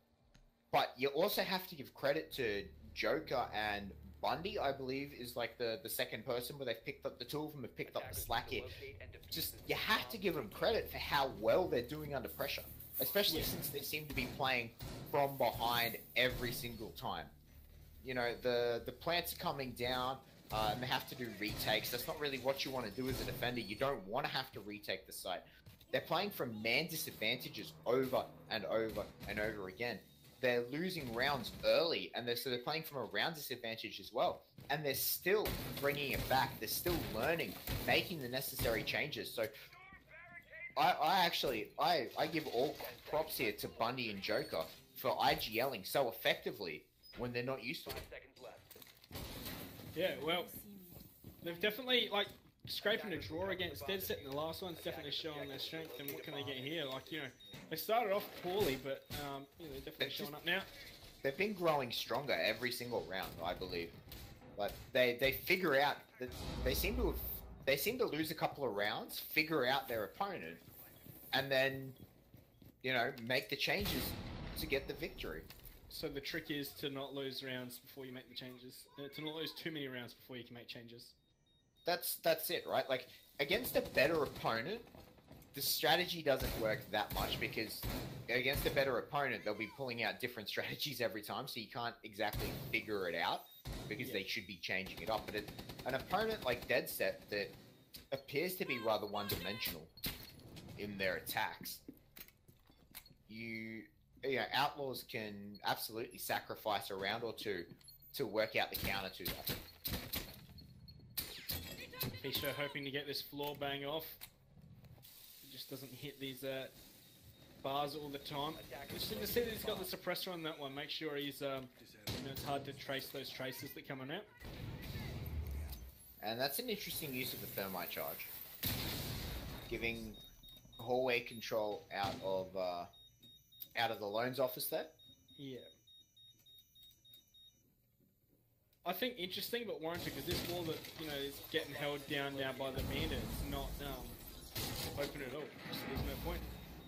But you also have to give credit to Joker and Bundy, I believe, is like the second person where they've picked up, the two of them have picked up the slack here. Just, you have to give them credit for how well they're doing under pressure. Especially since they seem to be playing from behind every single time. You know, the plants are coming down, and they have to do retakes. That's not really what you want to do as a defender. You don't want to have to retake the site. They're playing from man disadvantages over and over and over again. They're losing rounds early, and they're playing from a round disadvantage as well. And they're still bringing it back. They're still learning, making the necessary changes. So I give all props here to Bundy and Joker for IGLing so effectively when they're not used to it. Yeah, well, they've definitely, like, scraping a draw against DedSet in the last one's definitely showing their strength, and what can they get here? Like, you know, they started off poorly, but, you know, they're definitely showing up now. They've been growing stronger every single round, I believe. But they figure out that they seem to lose a couple of rounds, figure out their opponent, and then, you know, make the changes to get the victory. So the trick is to not lose rounds before you make the changes. To not lose too many rounds before you can make changes. That's it, right? Like, against a better opponent, the strategy doesn't work that much because against a better opponent, they'll be pulling out different strategies every time, so you can't exactly figure it out because they should be changing it up. But an opponent like DedSet that appears to be rather one-dimensional in their attacks, you know, Outlaws can absolutely sacrifice a round or two to work out the counter to that. Fisher hoping to get this floor bang off. He just doesn't hit these bars all the time. Interesting to see that he's got the suppressor on that one. Make sure he's, you know, it's hard to trace those traces that come on out. And that's an interesting use of the thermite charge. Giving hallway control out of the loans office there. Yeah. I think interesting but warranted because this wall that is getting held down now by the meter, it's not open at all. So there's no point.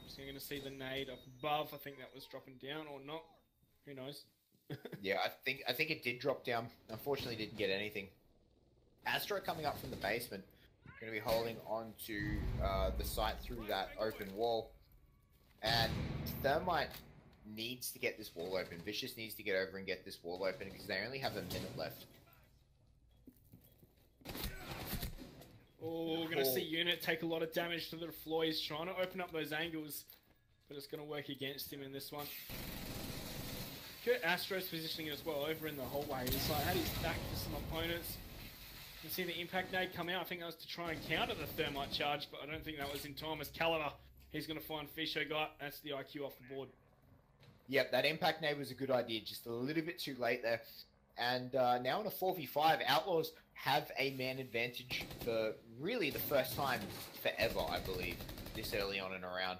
So you're going to see the nade up above. I think that was dropping down or not. Who knows? Yeah, I think it did drop down. Unfortunately, didn't get anything. Astro coming up from the basement, going to be holding on to the site through that open wall, and Thermite needs to get this wall open. Vicious needs to get over and get this wall open because they only have a minute left. Oh, we're going to see Unit take a lot of damage to the floor. He's trying to open up those angles, but it's going to work against him in this one. Good Astro's positioning as well over in the hallway. He's like had his back to some opponents. You can see the impact nade come out. I think that was to try and counter the Thermite charge, but I don't think that was in time as Caliber. He's going to find Fisher got. That's the IQ off the board. Yep, that impact nade was a good idea. Just a little bit too late there. And now in a 4v5, Outlaws have a man advantage for really the first time forever, I believe, this early on in a round.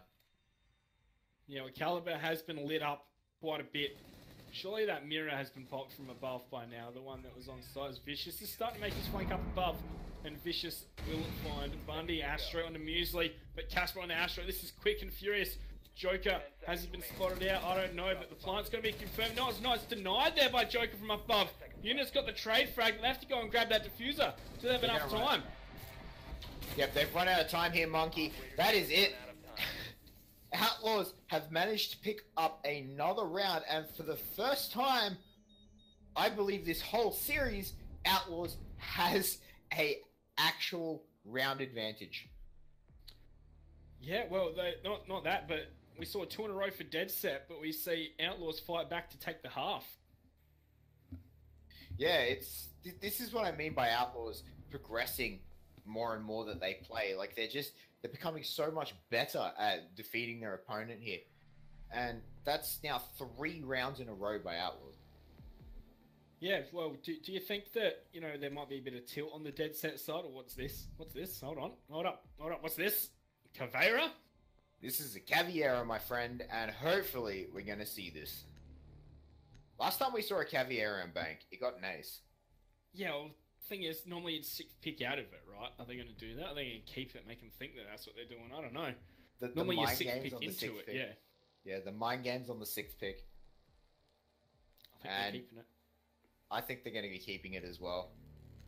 Yeah, well, Caliber has been lit up quite a bit. Surely that mirror has been popped from above by now, the one that was on site. Vicious is starting to make his flank up above, and Vicious will find Bundy, Astro on the Muesli, but Casper on the Astro. This is quick and furious. Joker, has he been spotted out? I don't know, but the plant's going to be confirmed. No, it's not. It's denied there by Joker from above. Unit's got the trade frag, but they have to go and grab that diffuser. Do they have enough time? Yep, they've run out of time here, Monkey. That is it. Outlaws have managed to pick up another round, and for the first time, I believe this whole series, Outlaws has a actual round advantage. Yeah, well, not that, but we saw 2 in a row for DedSet, but we see Outlaws fight back to take the half. Yeah, this is what I mean by Outlaws progressing more and more that they play. Like they're becoming so much better at defeating their opponent here, and that's now 3 rounds in a row by Outlaws. Yeah, well, do you think that there might be a bit of tilt on the DedSet side, or what's this? What's this? Hold up. What's this? Caveira? This is a Caveira, my friend, and hopefully we're going to see this. Last time we saw a Caveira in Bank, it got an ace. Yeah, well, the thing is, normally you'd 6th pick out of it, right? Are they going to do that? Are they going to keep it, make them think that that's what they're doing? I don't know. Normally you 6th pick into it, yeah. Yeah, the mind games on the 6th pick. I think they're keeping it. I think they're going to be keeping it as well.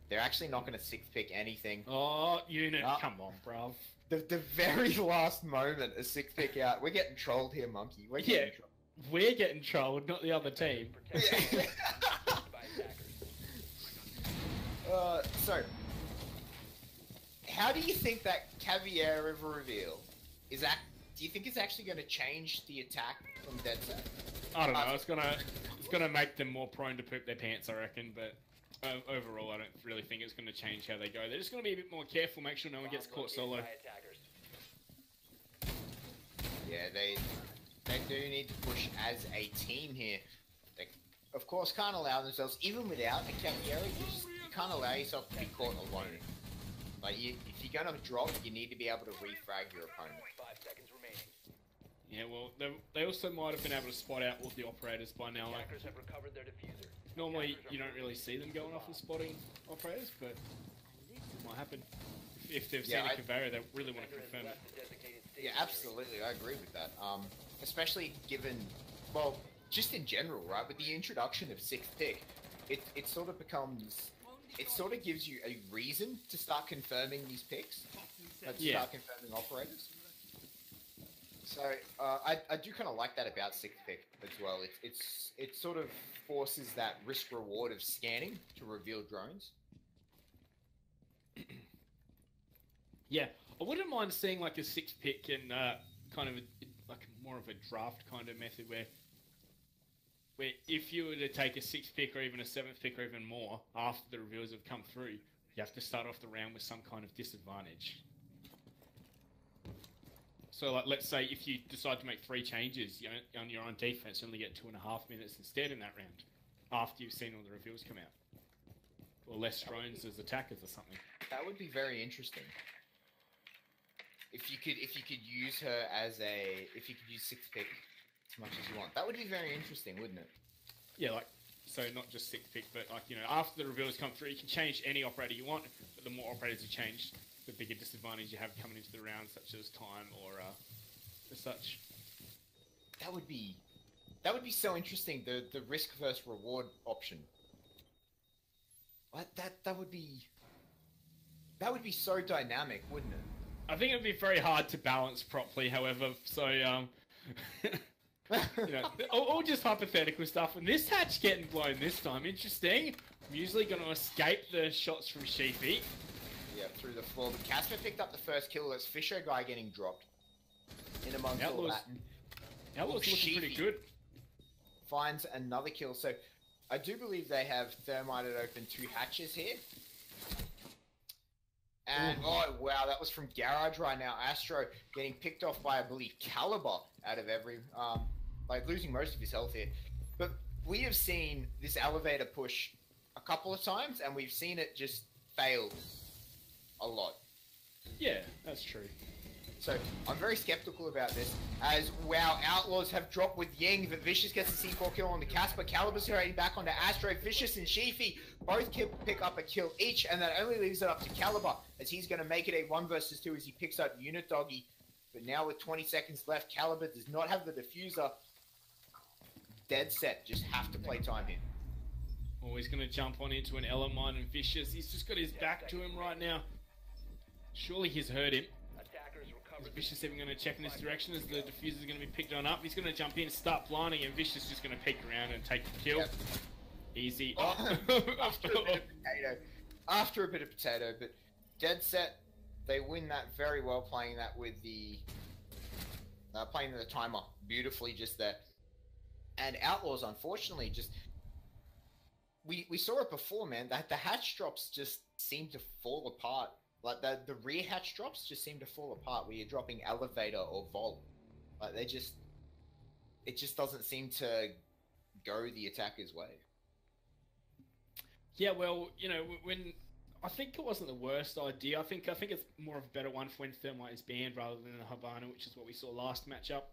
They're actually not going to 6th pick anything. Oh, Unit, come on, bruv. The very last moment, a 6th pick out. We're getting trolled here, Monkey. We're getting trolled, not the other team. So, how do you think that Caveira reveal do you think it's actually going to change the attack from DedSet? I don't know. It's gonna make them more prone to poop their pants, I reckon. But overall, I don't really think it's going to change how they go. They're just going to be a bit more careful, make sure no one gets caught solo. Yeah, they do need to push as a team here. They, of course, can't allow themselves, even without a Caveira, you can't allow yourself to be caught alone. Like, if you're going to drop, you need to be able to refrag your opponent. 5 seconds remaining. Yeah, well, they also might have been able to spot out all the operators by now. Like, Attackers have recovered their diffuser. normally, you don't really see them going off and spotting operators, but it might happen. If they've seen a Caveira, they really want to confirm it. Yeah, absolutely, I agree with that. Especially given, well, just in general, right? With the introduction of 6th pick, it sort of becomes, it sort of gives you a reason to start confirming these picks, start confirming operators. So I do kind of like that about 6th pick as well. It sort of forces that risk reward of scanning to reveal drones. Yeah, I wouldn't mind seeing like a 6th pick and kind of like more of a draft kind of method where if you were to take a 6th pick or even a 7th pick or even more after the reveals have come through, you have to start off the round with some kind of disadvantage. So, like, let's say if you decide to make 3 changes on your own defense, you only get 2.5 minutes instead in that round after you've seen all the reveals come out, or less drones as attackers or something. That would be very interesting. If you could use her as if you could use 6th pick as much as you want, that would be very interesting, wouldn't it? Yeah, like So not just sixth pick, but like, you know, after the reveals come through, you can change any operator you want, but the more operators you change, the bigger disadvantage you have coming into the round, such as time or as such. That would be so interesting. The risk versus reward option. What that would be so dynamic, wouldn't it? I think it would be very hard to balance properly. However, so you know, all just hypothetical stuff. And this hatch getting blown this time, interesting. I'm usually going to escape the shots from Sheepy. Yeah, through the floor. But Casper picked up the first kill. That's Fisher guy getting dropped. In amongst all that. Outlaws looking pretty good. Finds another kill. So I do believe they have thermited open 2 hatches here. And oh wow, that was from Garage right now. Astro getting picked off by, I believe, Caliber out of every like losing most of his health here. But we have seen this elevator push a couple of times, and we've seen it just fail a lot. Yeah, that's true. So I'm very skeptical about this. As wow, Outlaws have dropped with Ying, but Vicious gets a C4 kill on the Casper. Caliber's heading back onto Astro. Vicious and Sheafy both pick up a kill each, and that only leaves it up to Caliber, as he's going to make it a 1 versus 2 as he picks up Unit Doggy. But now with 20 seconds left, Caliber does not have the diffuser. DedSet just have to play time here. Oh, he's going to jump on into an Elamine and Vicious. He's just got his back to him right now. Surely he's heard him. Is Vicious even going to check in this direction as the diffuser is going to be picked on up? He's going to jump in, start blinding, and Vicious is just going to peek around and take the kill. Yep. Easy. Oh. After a bit of potato, but DedSet, they win that very well, playing that with the playing the timer beautifully just there. And Outlaws, unfortunately, just we saw it before, man. That the hatch drops just seem to fall apart. Like the rear hatch drops just seem to fall apart where you're dropping elevator or vault. Like it just doesn't seem to go the attacker's way. Yeah, well, you know, when I think it wasn't the worst idea. I think it's more of a better one for when Thermite is banned rather than the Havana, which is what we saw last matchup.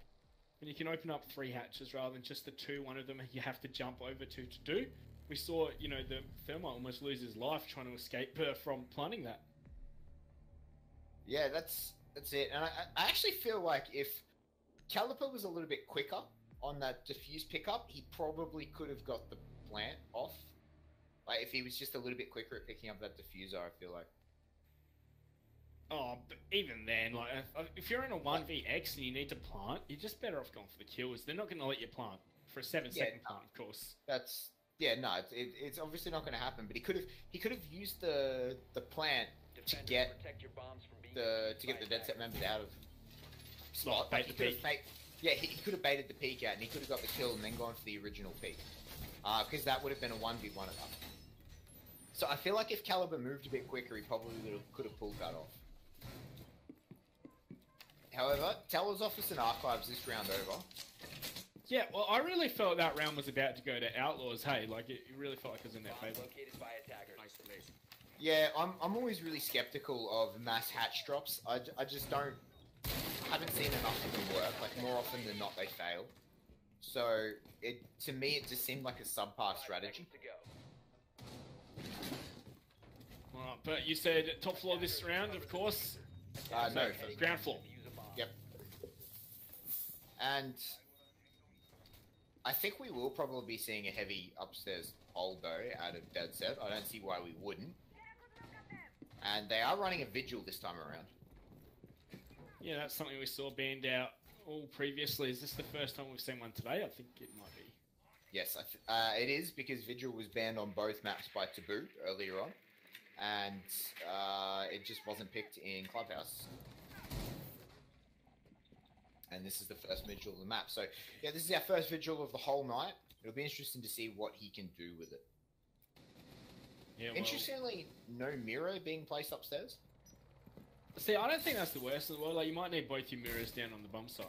And you can open up 3 hatches rather than just the 2. One of them you have to jump over to do. We saw, you know, the Thermite almost lose his life trying to escape from planting that. Yeah, that's it. And I actually feel like if Caliper was a little bit quicker on that diffuse pickup, he probably could have got the plant off. Like if he was just a little bit quicker at picking up that diffuser, I feel like. Oh, but even then, like if you're in a 1vX and you need to plant, you're just better off going for the kills. They're not going to let you plant for a 7-second plant, of course. It's obviously not going to happen. But he could have used the plant to get the DedSet members out of slot. Like he could have baited the peek out, and he could have got the kill and then gone for the original peek. Because that would have been a 1v1 at that. So I feel like if Caliber moved a bit quicker, he probably could have pulled that off. However, Teller's Office and Archives this round over. Yeah, well, I really felt that round was about to go to Outlaws. Hey, like it really felt like it was in their favor. Yeah, I'm always really skeptical of mass hatch drops. I just haven't seen enough of them work. Like more often than not, they fail. So to me, it just seemed like a subpar strategy. Alright, but you said top floor this round, of course. No, ground floor. Yep. And I think we will probably be seeing a heavy upstairs hold though out of DedSet. I don't see why we wouldn't. And they are running a vigil this time around. Yeah, that's something we saw banned out all previously. Is this the first time we've seen one today? I think it might be. Yes, it is, because vigil was banned on both maps by Taboo earlier on. And it just wasn't picked in Clubhouse. And this is the first vigil of the map. So, yeah, this is our first vigil of the whole night. It'll be interesting to see what he can do with it. Yeah, well, interestingly, no mirror being placed upstairs. See, I don't think that's the worst in the world. Like, you might need both your mirrors down on the bomb site.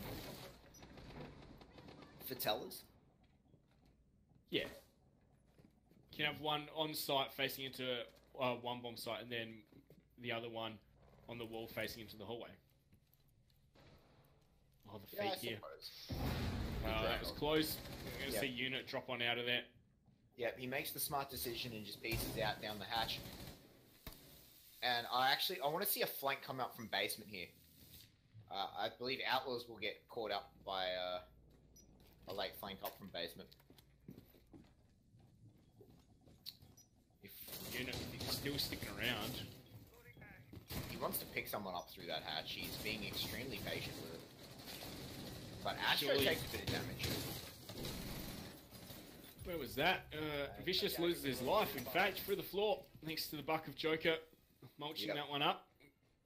For tellers? Yeah. You can have one on site facing into one bomb site and then the other one on the wall facing into the hallway. Oh, the feet here. That was close. We're going to see Unit drop on out of there. Yep, he makes the smart decision and just pieces out down the hatch. And I want to see a flank come up from basement here. I believe Outlaws will get caught up by a late flank up from basement. If Unit is still sticking around. He wants to pick someone up through that hatch. He's being extremely patient with it. But Astro takes a bit of damage. Where was that? Vicious loses his life, in fact, through the floor, thanks to the buck of Joker mulching that one up.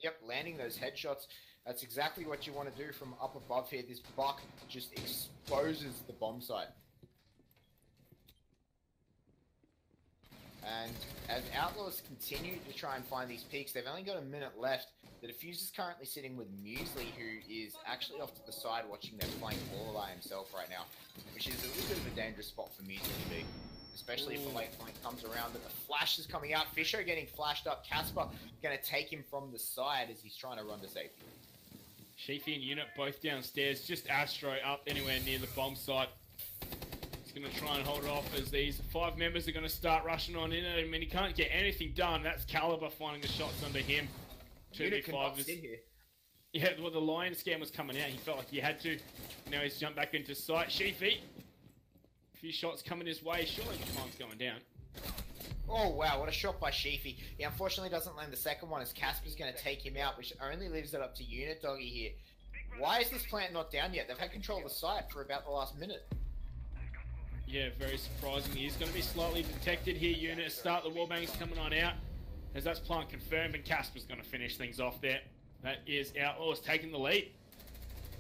Yep, landing those headshots. That's exactly what you want to do from up above here. This buck just exposes the bomb site. And as Outlaws continue to try and find these peaks, they've only got a minute left. The Diffuser's currently sitting with Muesli, who is actually off to the side watching their flank all by himself right now, which is a little bit of a dangerous spot for Muesli to be. Especially if the late flank comes around, but the flash is coming out. Fisher getting flashed up. Casper going to take him from the side as he's trying to run to safety. Sheafy and Unit both downstairs. Just Astro up anywhere near the bomb site. He's going to try and hold it off as these 5 members are going to start rushing on in. I mean, he can't get anything done. That's Caliber finding the shots under him. Unit cannot sit here. Yeah, well, the lion scam was coming out. He felt like he had to. Now he's jumped back into sight. Sheafy. A few shots coming his way. Surely the time's going down. Oh wow, what a shot by Sheafy. He unfortunately doesn't land the second one as Casper's going to take him out, which only leaves it up to Unit Doggy here. Why is this plant not down yet? They've had control of the site for about the last minute. Yeah, very surprising. He's going to be slightly detected here. Unit start. The wallbang's coming on out as that's plant confirmed, and Casper's going to finish things off there. That is Outlaws taking the lead.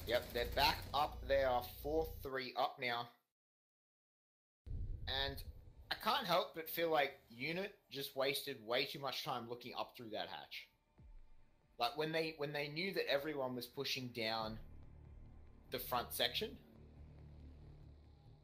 Yep, they're back up. They are 4-3 up now. And I can't help but feel like Unit just wasted way too much time looking up through that hatch. Like when they knew that everyone was pushing down the front section.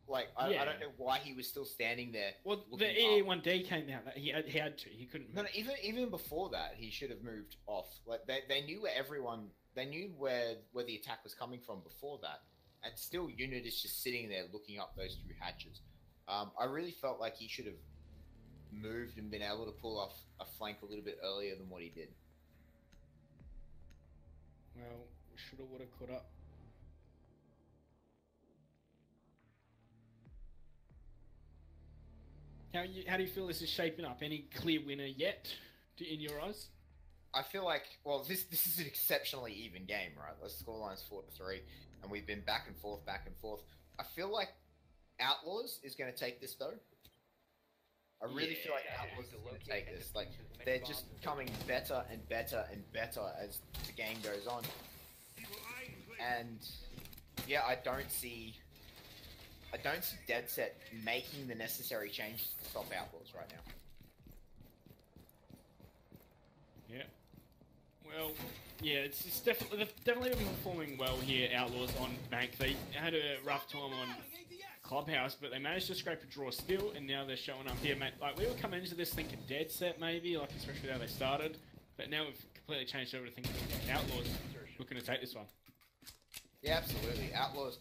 Like I don't know why he was still standing there. Well, the EE1D came out. He had to. He couldn't move. No, even before that, he should have moved off. Like they knew where everyone. They knew where the attack was coming from before that, and still Unit is just sitting there looking up those 2 hatches. I really felt like he should have moved and been able to pull off a flank a little bit earlier than what he did. Well, shoulda, woulda, coulda. How do you feel this is shaping up? Any clear winner yet, in your eyes? I feel like, well, this is an exceptionally even game, right? The scoreline's 4-3, and we've been back and forth. I feel like Outlaws is going to take this, though. I really feel like Outlaws is going to take this. Like, they're just becoming better and better and better as the game goes on. And, yeah, I don't see DedSet making the necessary changes to stop Outlaws right now. Yeah. Well, yeah, it's definitely they've definitely been performing well here, Outlaws on Bank. They had a rough time on Clubhouse, but they managed to scrape a draw still, and now they're showing up here, mate. Like, we were coming into this thinking DedSet maybe, like especially how they started, but now we've completely changed over to thinking Outlaws looking to take this one. Yeah, absolutely. Outlaws,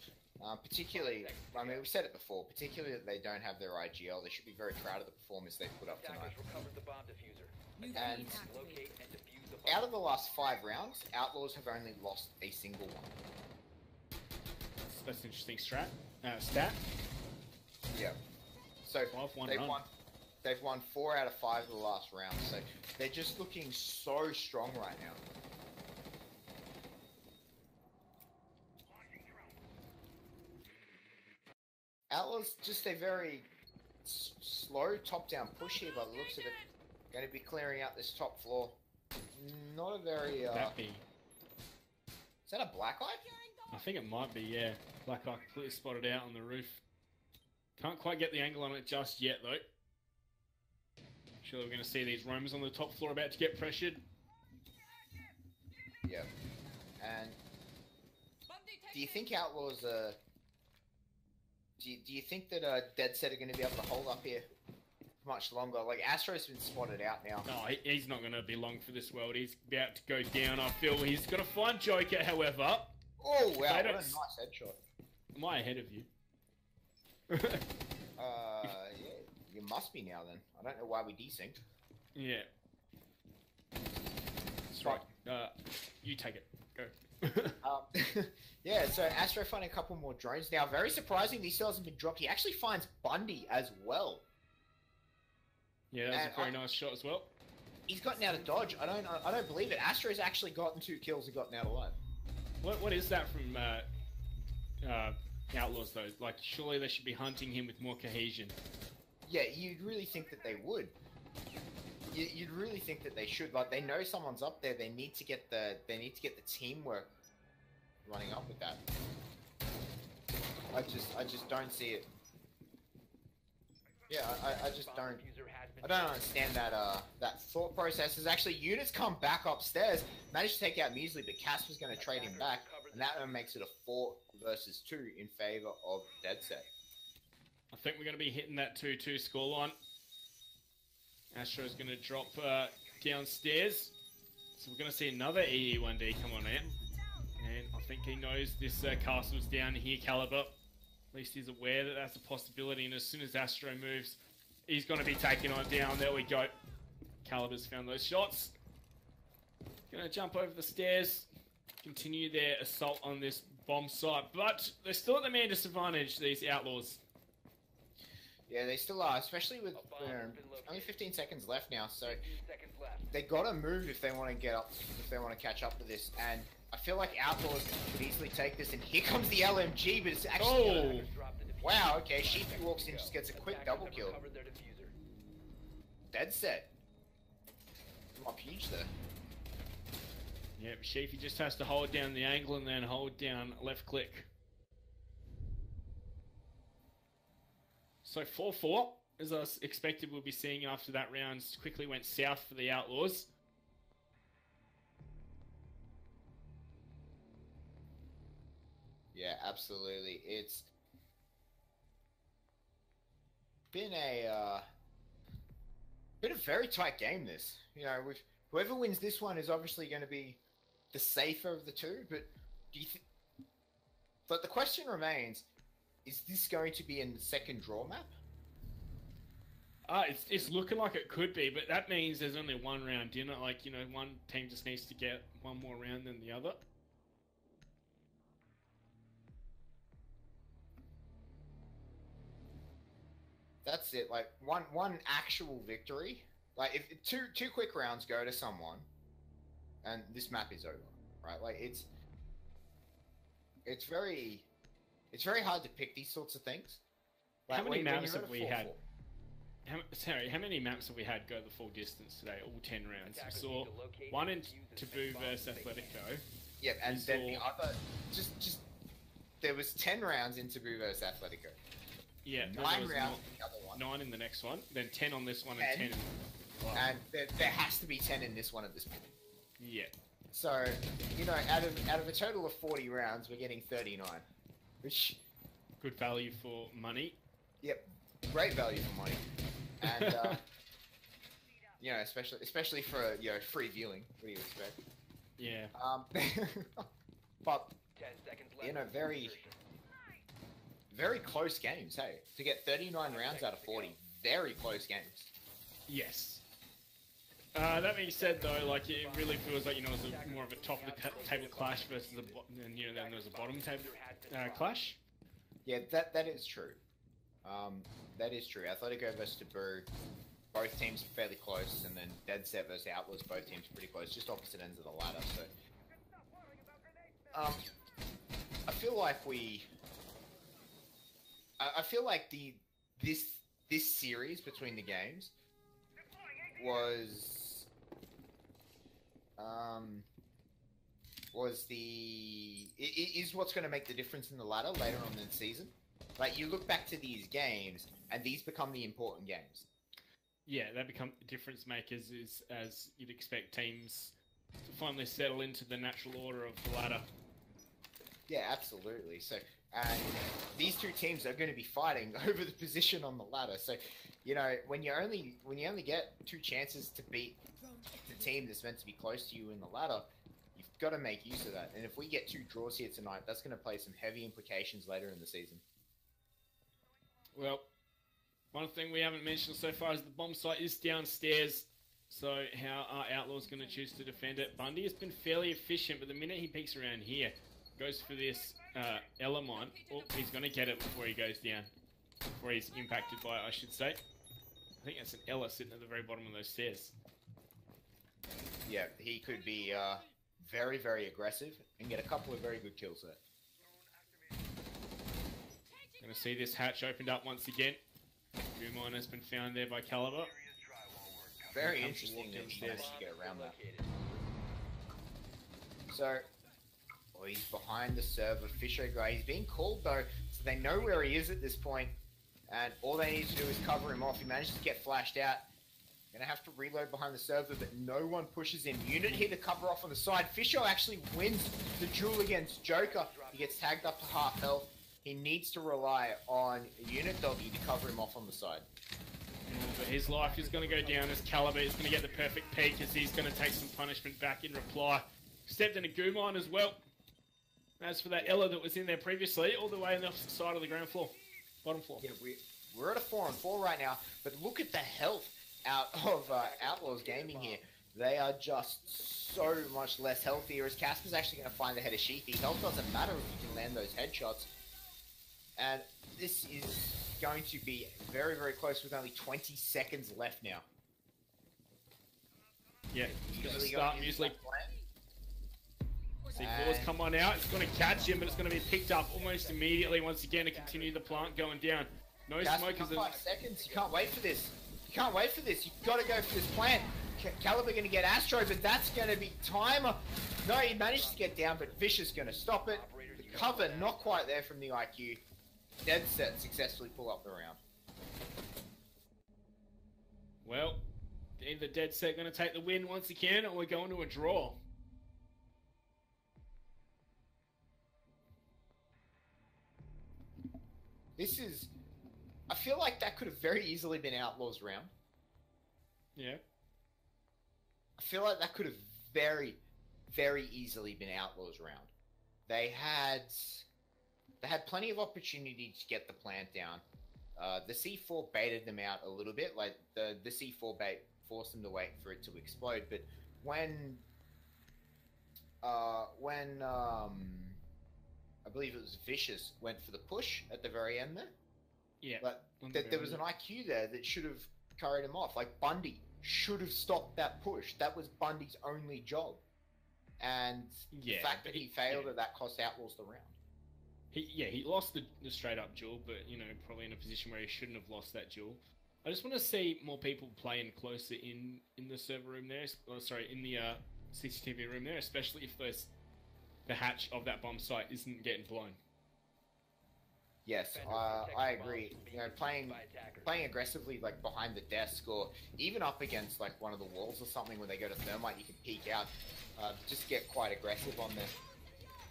particularly, I mean, we've said it before, particularly that they don't have their IGL. They should be very proud of the performance they've put up tonight. And out of the last 5 rounds, Outlaws have only lost a single one. That's an interesting stat. Yeah. So they've won 4 out of 5 of the last round. So they're just looking so strong right now. Outlaws just a very slow top-down push here by the looks of it. Going to be clearing out this top floor. Not a very... Is that a black eye? I think it might be, yeah. Black eye completely spotted out on the roof. Can't quite get the angle on it just yet, though. Surely we're going to see these roamers on the top floor about to get pressured. Yeah. And do you think Outlaws do you think that DedSet are going to be able to hold up here much longer? Like, Astro's been spotted out now. No, he's not going to be long for this world. He's about to go down. I feel he's going to find Joker, however. Oh, wow, what a nice headshot. Am I ahead of you? Yeah, you It must be now then. I don't know why we desynced. Yeah. That's right. You take it. Go. Yeah, so Astro finding a couple more drones. Now, very surprising, these still hasn't been dropped. He actually finds Bundy as well. Yeah, that was a very nice shot as well. He's gotten out of dodge. I don't believe it. Astro's actually gotten 2 kills and gotten out alive. What is that from Outlaws though? Like, surely they should be hunting him with more cohesion. Yeah, you'd really think that they would. You'd really think that they should. Like, they know someone's up there. They need to get the teamwork running up with that. I just don't see it. Yeah, I just don't. I don't understand that thought process. There's actually units come back upstairs, managed to take out Muesli, but Casper's going to trade him back, and that one makes it a 4 versus 2 in favor of DedSet. I think we're going to be hitting that 2-2 scoreline. Astro's going to drop downstairs, so we're going to see another EE1D come on out, and I think he knows this castle's down here, Caliber. At least he's aware that that's a possibility, and as soon as Astro moves, he's going to be taken on down. There we go. Caliber's found those shots. Going to jump over the stairs, continue their assault on this bomb site, but they're still at the man disadvantage, these Outlaws. Yeah, they still are, especially with only 15 seconds left now, so they got to move if they want to get up, if they want to catch up to this, and I feel like Outlaws could easily take this, and here comes the LMG, but it's actually... Wow, okay, Sheepy walks in, just gets a quick double kill. DedSet. Up huge there. Yep, Sheepy just has to hold down the angle and then hold down left click. So 4-4, as I expected we'll be seeing after that round, quickly went south for the Outlaws. Yeah, absolutely. It's been a very tight game. This, you know, with whoever wins this one is obviously going to be the safer of the two. But do you but the question remains: is this going to be in the second draw map? It's looking like it could be, but that means there's only one round in it. Like, you know, one team just needs to get one more round than the other. That's it. Like one actual victory. Like if two quick rounds go to someone, and this map is over, right? Like it's very hard to pick these sorts of things. Like, how many maps have we had? How many maps have we had go the full distance today? All 10 rounds. We saw one in Taboo versus Atletico. Yep, and then the other just there was 10 rounds in Taboo versus Atletico. Yeah, 9 rounds in the other one. 9 in the next one, then 10 on this one, and 10 in the one. And there has to be 10 in this one at this point. Yeah. So, you know, out of a total of 40 rounds, we're getting 39. Which... Good value for money. Yep, great value for money. And, you know, especially for, you know, free viewing. What do you expect? Yeah. But, 10 seconds left. you know, very close games, hey. To get 39 rounds out of 40, very close games. Yes. That being said, though, like, it really feels like, you know, it's more of a top of the table clash versus and you know, then there's a bottom table clash. Yeah, that is true. That is true. Atletico versus Taboo, both teams fairly close, and then DedSet versus Outlaws, both teams pretty close, just opposite ends of the ladder. So, I feel like I feel like this series between the games is what's going to make the difference in the ladder later on in the season. Like, you look back to these games, and these become the important games. Yeah, they become difference makers as you'd expect teams to finally settle into the natural order of the ladder. Yeah, absolutely. So, and these two teams are going to be fighting over the position on the ladder. So, you know, when you only get 2 chances to beat the team that's meant to be close to you in the ladder, you've got to make use of that. And if we get 2 draws here tonight, that's going to play some heavy implications later in the season. Well, One thing we haven't mentioned so far is the bomb site is downstairs. So how are Outlaws going to choose to defend it? Bundy has been fairly efficient, but the minute he peeks around here, goes for this Elamon, he's going to get it before he goes down. Before he's impacted by it, I should say. I think that's an Ella sitting at the very bottom of those stairs. Yeah, he could be very, very aggressive and get a couple of very good kills there. Going to see this hatch opened up once again. Gumon has been found there by Caliber. Very interesting that he managed to get around that. So, well, he's behind the server. Fisher guy. He's being called though, so they know where he is at this point, and all they need to do is cover him off. He manages to get flashed out. Gonna have to reload behind the server, but no one pushes him. Unit here to cover off on the side. Fisher actually wins the duel against Joker. He gets tagged up to half health. He needs to rely on Unit Doggy to cover him off on the side. But his life is going to go down as Caliber is going to get the perfect peek as he's going to take some punishment back in reply. Stepped in a Gumon as well. As for that Ella that was in there previously, all the way on the opposite side of the ground floor. Bottom floor. Yeah, we're at a 4-on-4 right now, but look at the health out of Outlaws Gaming here. They are just so much less healthier, as Casper's actually going to find the head of Sheethy. Health doesn't matter if you can land those headshots. And this is going to be very, very close with only 20 seconds left now. Yeah, it's going to start usually. C4's come on out, it's going to catch him, but it's going to be picked up almost immediately once again to continue the plant going down. No smokers. 5 seconds, you can't wait for this. You can't wait for this, you've got to go for this plant. Caliber going to get Astro, but that's going to be timer. No, he managed to get down, but Fisher's going to stop it. The cover not quite there from the IQ. DedSet successfully pull up the round. Well, either DedSet going to take the win once again, or we're going to a draw. This is... I feel like that could have very easily been Outlaws round. Yeah. I feel like that could have very, very easily been Outlaws round. They had plenty of opportunity to get the plant down. The C4 baited them out a little bit. Like the C4 bait forced them to wait for it to explode. But when I believe it was Vicious went for the push at the very end there. Yeah. But there was an IQ there that should have carried him off. Like Bundy should have stopped that push. That was Bundy's only job. And the fact that he failed at that cost Outlaws the round. He lost the straight up duel, but you know, probably in a position where he shouldn't have lost that duel. I just want to see more people playing closer in the server room there. In the CCTV room there, especially if the hatch of that bomb site isn't getting blown. Yes, I agree. You know, playing aggressively like behind the desk, or even up against like one of the walls or something where they go to thermite, you can peek out. Just get quite aggressive on this.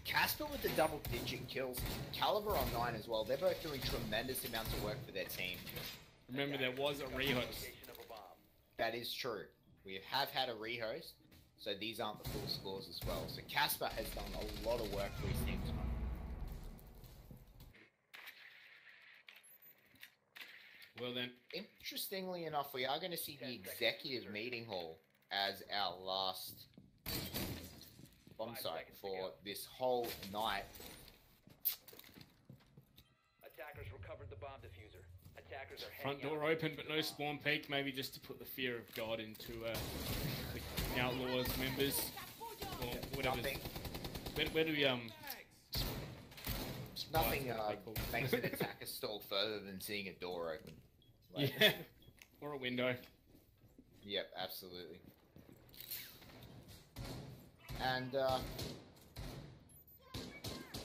Casper with the double-digit kills, Caliber on 9 as well. They're both doing tremendous amounts of work for their team. Remember, there was a rehost. That is true. We have had a rehost, so these aren't the full scores as well. So Casper has done a lot of work for his team tonight. Well then, interestingly enough, we are going to see the executive meeting hall as our last bomb site for this whole night. Attackers recovered the bomb diffuser. Attackers are front door open, but no spawn peak. Maybe just to put the fear of God into the Outlaws members or whatever. Where do we Nothing makes an attacker stall further than seeing a door open. Like, yeah, or a window. Yep, absolutely. And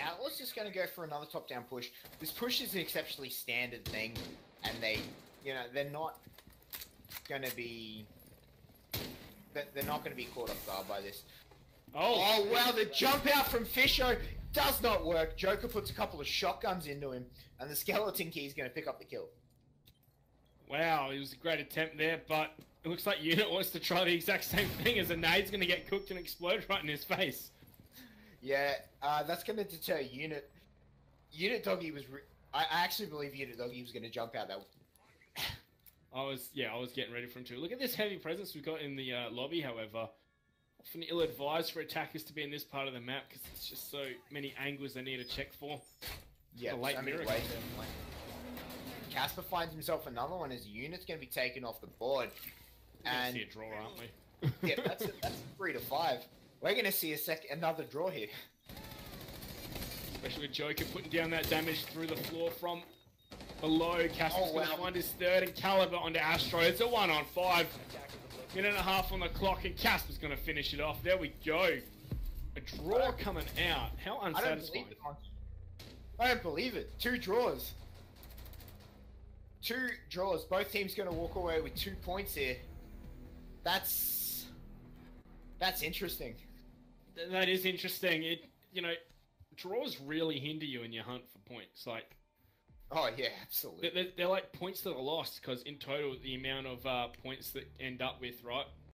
Outlaws just going to go for another top-down push. This push is an exceptionally standard thing, and they're not going to be caught off guard by this. Oh wow, the jump out from Fisho does not work. Joker puts a couple of shotguns into him, and the skeleton key is going to pick up the kill. Wow, it was a great attempt there, but it looks like Unit wants to try the exact same thing, as a nade's going to get cooked and explode right in his face. Yeah, that's going to deter Unit. Unit Doggy was... I actually believe Unit Doggy was going to jump out that... I was getting ready for him too. Look at this heavy presence we've got in the lobby, however. Often ill-advised for attackers to be in this part of the map because it's just so many angles they need to check for. Yeah, A late so many miracle. ways to play. Casper finds himself another one. His unit's going to be taken off the board. We're gonna And see a draw, aren't we? yeah, that's a 3 to 5. We're going to see another draw here. Especially with Joker putting down that damage through the floor from below. Casper's going to find his third and Caliber onto Astro. It's a 1-on-5. Minute and a half on the clock, and Casper's going to finish it off. There we go. A draw coming out. How unsatisfying. I don't believe it. 2 draws. 2 draws. Both teams going to walk away with 2 points here. That's interesting. That is interesting. Draws really hinder you in your hunt for points. Like, oh yeah, absolutely. they're like points that are lost because in total the amount of points that end up with, right?